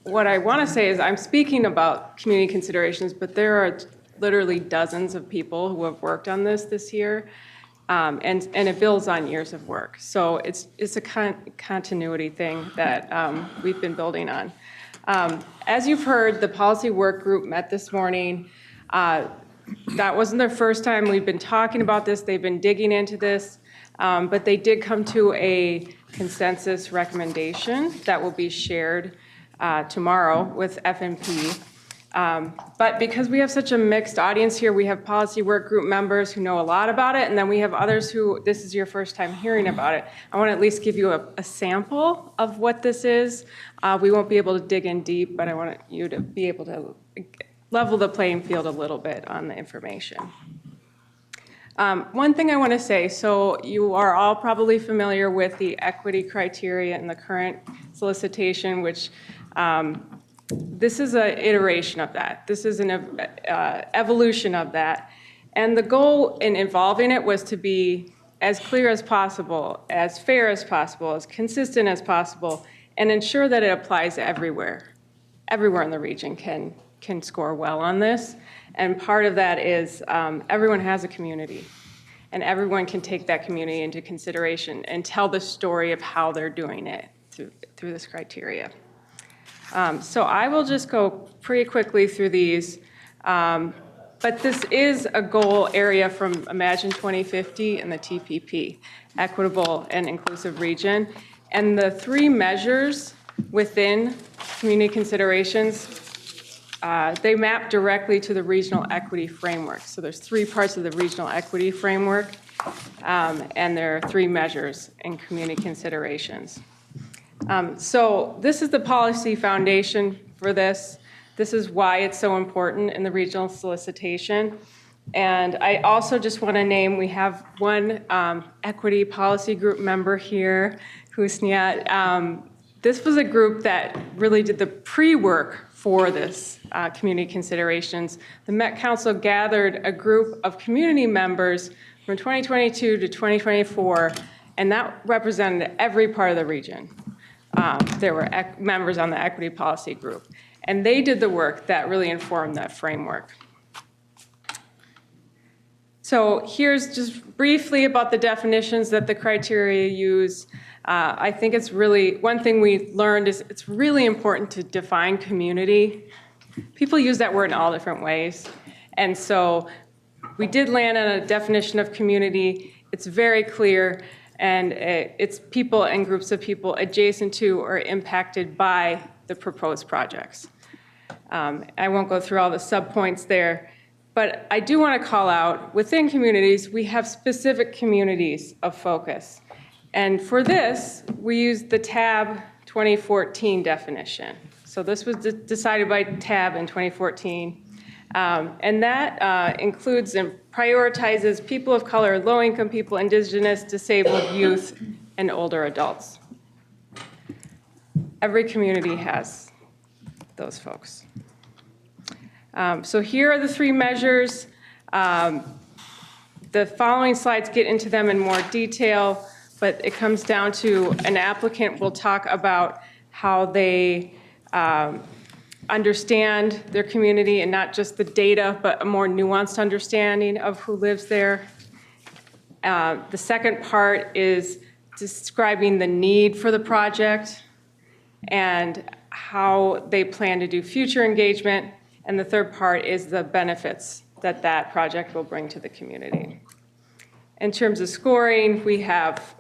what I want to say is I'm speaking about community considerations, but there are literally dozens of people who have worked on this year, and it builds on years of work. So it's a continuity thing that we've been building on. As you've heard, the policy work group met this morning. That wasn't their first time. We've been talking about this. They've been digging into this, but they did come to a consensus recommendation that will be shared tomorrow with FNP. But because we have such a mixed audience here, we have policy work group members who know a lot about it, and then we have others who this is your first time hearing about it. I want to at least give you a sample of what this is. We won't be able to dig in deep, but I want you to be able to level the playing field a little bit on the information. One thing I want to say, so you are all probably familiar with the equity criteria in the current solicitation, which this is an iteration of that. This is an evolution of that. And the goal in involving it was to be as clear as possible, as fair as possible, as consistent as possible, and ensure that it applies everywhere. Everywhere in the region can score well on this. And part of that is everyone has a community, and everyone can take that community into consideration and tell the story of how they're doing it through this criteria. So I will just go pretty quickly through these. But this is a goal area from Imagine 2050 and the TPP, Equitable and Inclusive Region. And the three measures within community considerations, they map directly to the regional equity framework. So there's three parts of the regional equity framework, and there are three measures in community considerations. So this is the policy foundation for this. This is why it's so important in the regional solicitation. And I also just want to name, we have one equity policy group member here, Husniat. This was a group that really did the pre-work for this community considerations. The Met Council gathered a group of community members from 2022 to 2024, and that represented every part of the region. There were members on the equity policy group, and they did the work that really informed that framework. So here's just briefly about the definitions that the criteria use. I think it's really, one thing we learned is it's really important to define community. People use that word in all different ways. And so we did land on a definition of community. It's very clear, and it's people and groups of people adjacent to or impacted by the proposed projects. I won't go through all the subpoints there, but I do want to call out, within communities, we have specific communities of focus. And for this, we used the TAB 2014 definition. So this was decided by TAB in 2014. And that includes and prioritizes people of color, low-income people, indigenous, disabled, youth, and older adults. Every community has those folks. So here are the three measures. The following slides get into them in more detail, but it comes down to an applicant will talk about how they understand their community and not just the data, but a more nuanced understanding of who lives there. The second part is describing the need for the project and how they plan to do future engagement. And the third part is the benefits that that project will bring to the community. In terms of scoring, we have,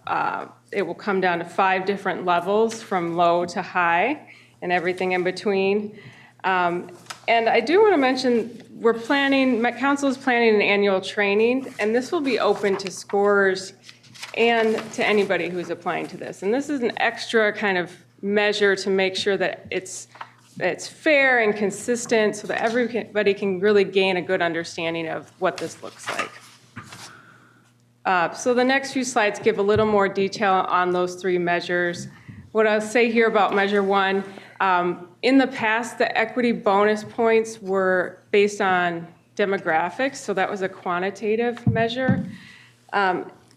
it will come down to 5 different levels from low to high and everything in between. And I do want to mention, Met Council is planning an annual training, and this will be open to scorers and to anybody who's applying to this. And this is an extra kind of measure to make sure that it's fair and consistent so that everybody can really gain a good understanding of what this looks like. So the next few slides give a little more detail on those 3 measures. What I'll say here about measure 1, in the past, the equity bonus points were based on demographics, so that was a quantitative measure.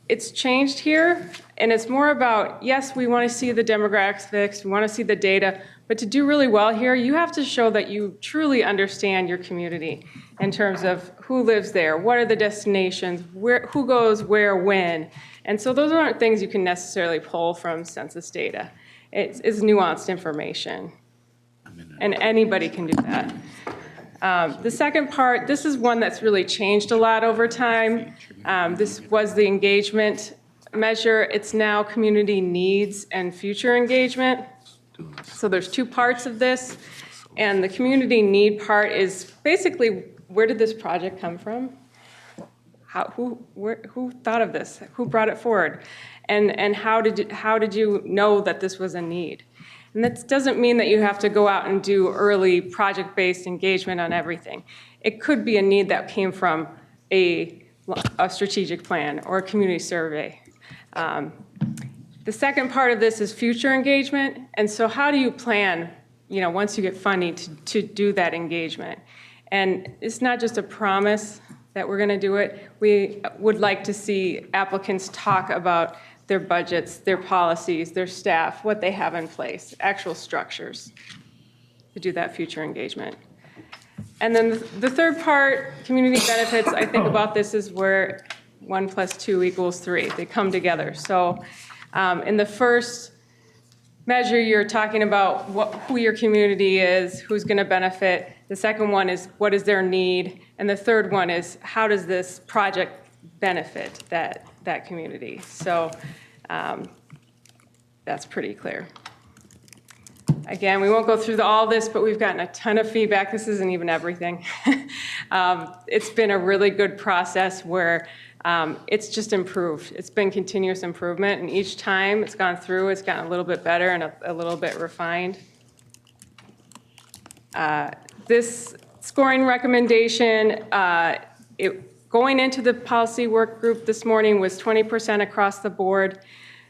It's changed here, and it's more about, yes, we want to see the demographics, we want to see the data, but to do really well here, you have to show that you truly understand your community in terms of who lives there, what are the destinations, who goes where, when. And so those aren't things you can necessarily pull from census data. It's nuanced information, and anybody can do that. The second part, this is one that's really changed a lot over time. This was the engagement measure. It's now community needs and future engagement. So there's 2 parts of this. And the community need part is basically, where did this project come from? Who thought of this? Who brought it forward? And how did you know that this was a need? And that doesn't mean that you have to go out and do early project-based engagement on everything. It could be a need that came from a strategic plan or a community survey. The second part of this is future engagement. And so how do you plan, once you get funding to do that engagement? And it's not just a promise that we're going to do it. We would like to see applicants talk about their budgets, their policies, their staff, what they have in place, actual structures to do that future engagement. And then the third part, community benefits, I think about this is where 1 + 2 = 3. They come together. So in the first measure, you're talking about who your community is, who's going to benefit. The second one is what is their need. And the third one is how does this project benefit that community. So that's pretty clear. Again, we won't go through all this, but we've gotten a ton of feedback. This isn't even everything. It's been a really good process where it's just improved. It's been continuous improvement, and each time it's gone through, it's gotten a little bit better and a little bit refined. This scoring recommendation, going into the policy work group this morning was 20% across the board.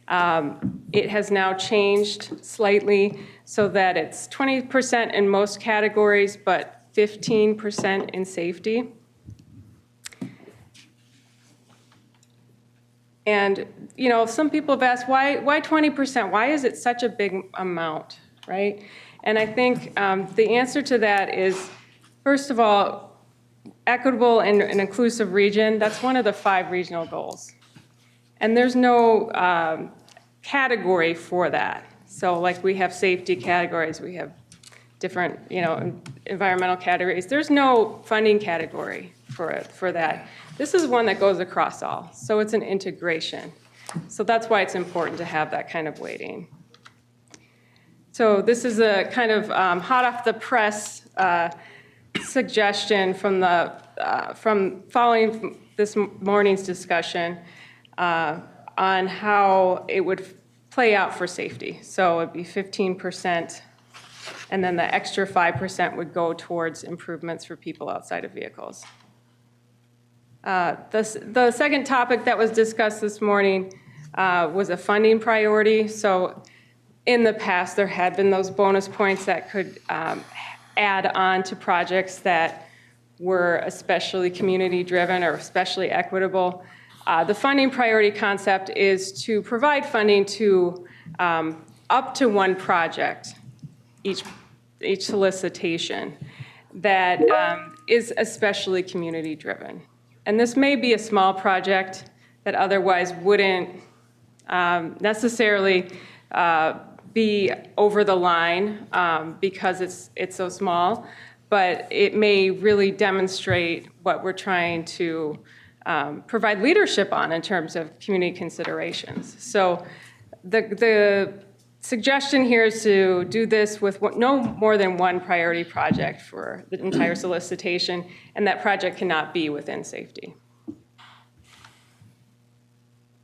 It has now changed slightly so that it's 20% in most categories, but 15% in safety. And, some people have asked, why 20%? Why is it such a big amount, right? And I think the answer to that is, first of all, equitable and an inclusive region, that's one of the 5 regional goals. And there's no category for that. So like we have safety categories, we have different, environmental categories. There's no funding category for that. This is one that goes across all, so it's an integration. So that's why it's important to have that kind of weighting. So this is a kind of hot off the press suggestion from following this morning's discussion on how it would play out for safety. So it'd be 15%, and then the extra 5% would go towards improvements for people outside of vehicles. The second topic that was discussed this morning was a funding priority. So in the past, there had been those bonus points that could add on to projects that were especially community-driven or especially equitable. The funding priority concept is to provide funding to up to one project, each solicitation, that is especially community-driven. And this may be a small project that otherwise wouldn't necessarily be over the line because it's so small, but it may really demonstrate what we're trying to provide leadership on in terms of community considerations. So the suggestion here is to do this with no more than one priority project for the entire solicitation, and that project cannot be within safety.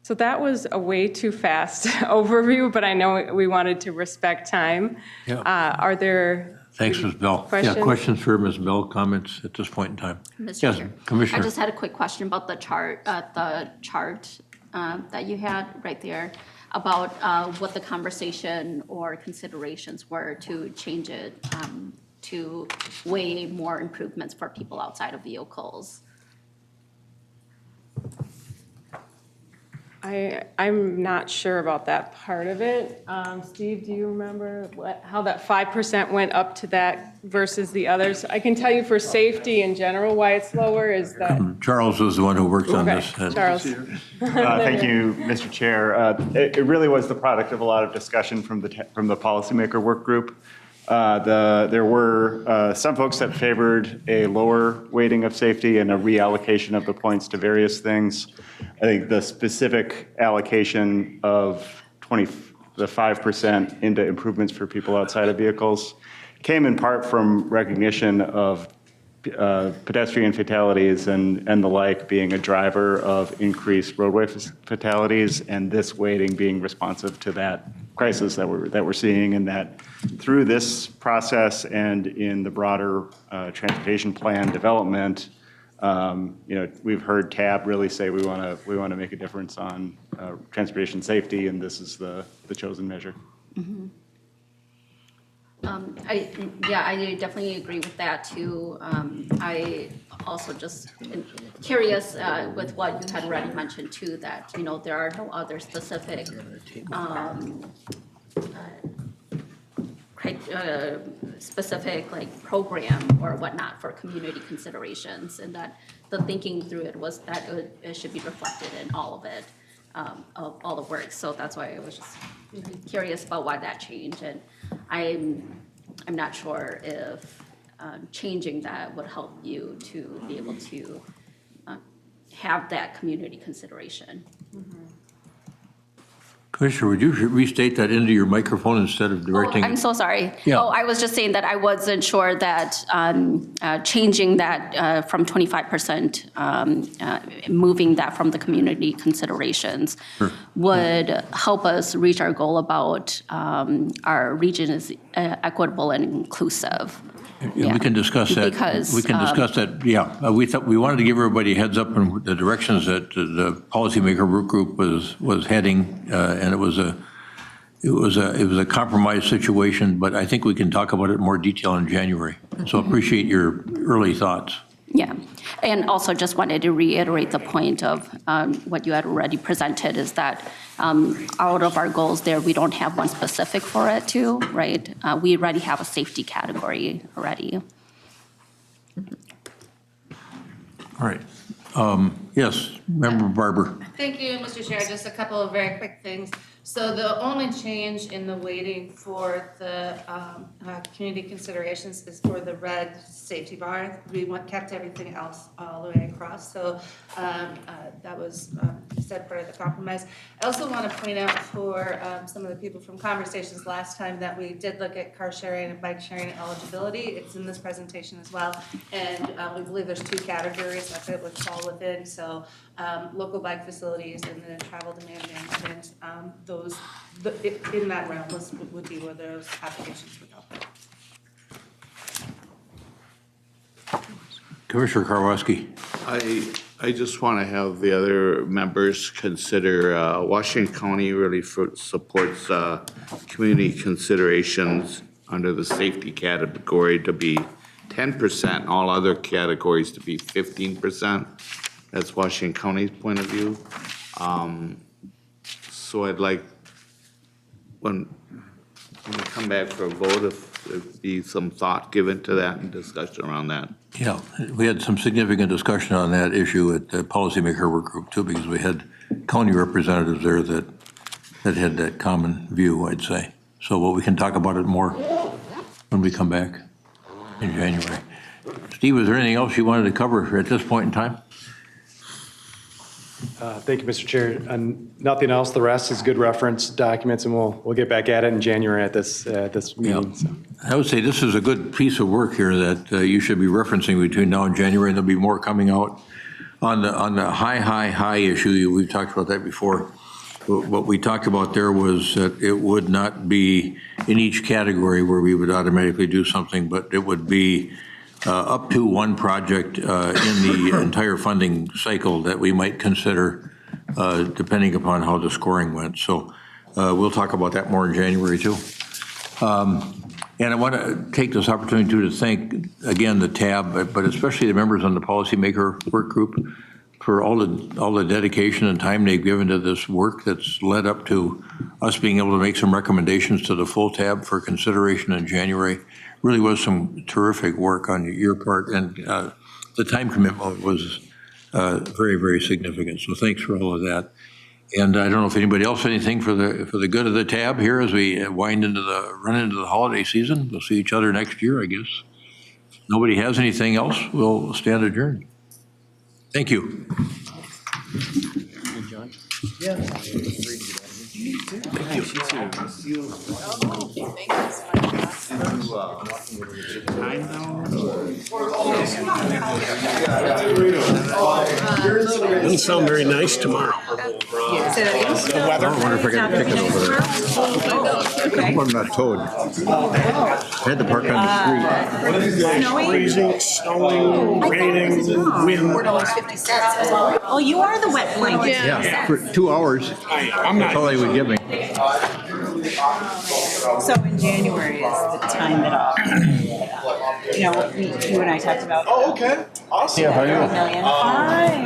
So that was a way too fast overview, but I know we wanted to respect time. Yeah. Are there Thanks, Ms. Bell. questions? Yeah, questions for Ms. Bell, comments at this point in time? Mr. Yes, Chair. Commissioner. I just had a quick question about the chart that you had right there about what the conversation or considerations were to change it to weigh more improvements for people outside of vehicles. I'm not sure about that part of it. Steve, do you remember how that 5% went up to that versus the others? I can tell you for safety in general, why it's lower is that. Charles was the one who worked on this. Charles. Thank you, Mr. Chair. It really was the product of a lot of discussion from the policymaker work group. There were some folks that favored a lower weighting of safety and a reallocation of the points to various things. I think the specific allocation of the 5% into improvements for people outside of vehicles came in part from recognition of pedestrian fatalities and the like being a driver of increased roadway fatalities, and this weighting being responsive to that crisis that we're seeing, and that through this process and in the broader transportation plan development, we've heard TAB really say we want to make a difference on transportation safety, and this is the chosen measure. Mm-hmm. I definitely agree with that too. I also just curious with what you had already mentioned too, that, there are no other specific like program or whatnot for community considerations, and that the thinking through it was that it should be reflected in all of it, of all the work. So that's why I was just curious about why that changed, and I'm not sure if changing that would help you to be able to have that community consideration. Commissioner, would you restate that into your microphone instead of directing? I'm so sorry. Yeah. Oh, I was just saying that I wasn't sure that changing that from 25%, moving that from the community considerations would help us reach our goal about our region is equitable and inclusive. Yeah, we can discuss that. Because, we can discuss that. Yeah, we wanted to give everybody a heads up on the directions that the policymaker work group was heading, and it was a compromise situation. But I think we can talk about it in more detail in January. So appreciate your early thoughts. Yeah, and also just wanted to reiterate the point of what you had already presented is that out of our goals there, we don't have one specific for it too, right? We already have a safety category already. All right. Yes, Member Barber. Thank you, Mr. Chair. Just a couple of very quick things. So the only change in the weighting for the community considerations is for the red safety bar. We kept everything else all the way across. So that was said part of the compromise. I also want to point out for some of the people from conversations last time that we did look at car sharing and bike sharing eligibility. It's in this presentation as well. And we believe there's two categories that it would fall within. So local bike facilities and then travel demand management, in that realm would be where those applications would go. Commissioner Karwoski. I just want to have the other members consider, Washington County really supports community considerations under the safety category to be 10%, all other categories to be 15%. That's Washington County's point of view. So I'd like, when we come back for a vote, if there'd be some thought given to that and discussion around that. Yeah, we had some significant discussion on that issue at the policymaker work group too, because we had county representatives there that had that common view, I'd say. So, well, we can talk about it more when we come back in January. Steve, is there anything else you wanted to cover at this point in time? Thank you, Mr. Chair. And nothing else. The rest is good reference documents, and we'll get back at it in January at this meeting. Yeah. So. I would say this is a good piece of work here that you should be referencing between now and January, and there'll be more coming out on the high issue. We've talked about that before. What we talked about there was that it would not be in each category where we would automatically do something, but it would be up to one project in the entire funding cycle that we might consider, depending upon how the scoring went. So we'll talk about that more in January too. And I want to take this opportunity to thank again the TAB, but especially the members on the policymaker work group for all the dedication and time they've given to this work that's led up to us being able to make some recommendations to the full TAB for consideration in January. Really was some terrific work on your part, and the time commitment was very, very significant. So thanks for all of that. And I don't know if anybody else has anything for the good of the TAB here as we run into the holiday season. We'll see each other next year, I guess. Nobody has anything else, we'll stand adjourned. Thank you. Doesn't sound very nice tomorrow. The weather. I wonder if I got a ticket over there. I hope I'm not towed. I had to park on the street. Freezing, snowing, raining, wind. Oh, you are the wet blanket. Yeah, for 2 hours. That's all they would give me. So in January is the time that you and I talked about. Oh, okay. Awesome. Yeah, how are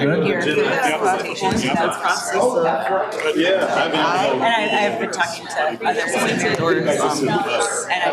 you? Good. Here for this rotation, that's process. And I've been talking to other board members, and I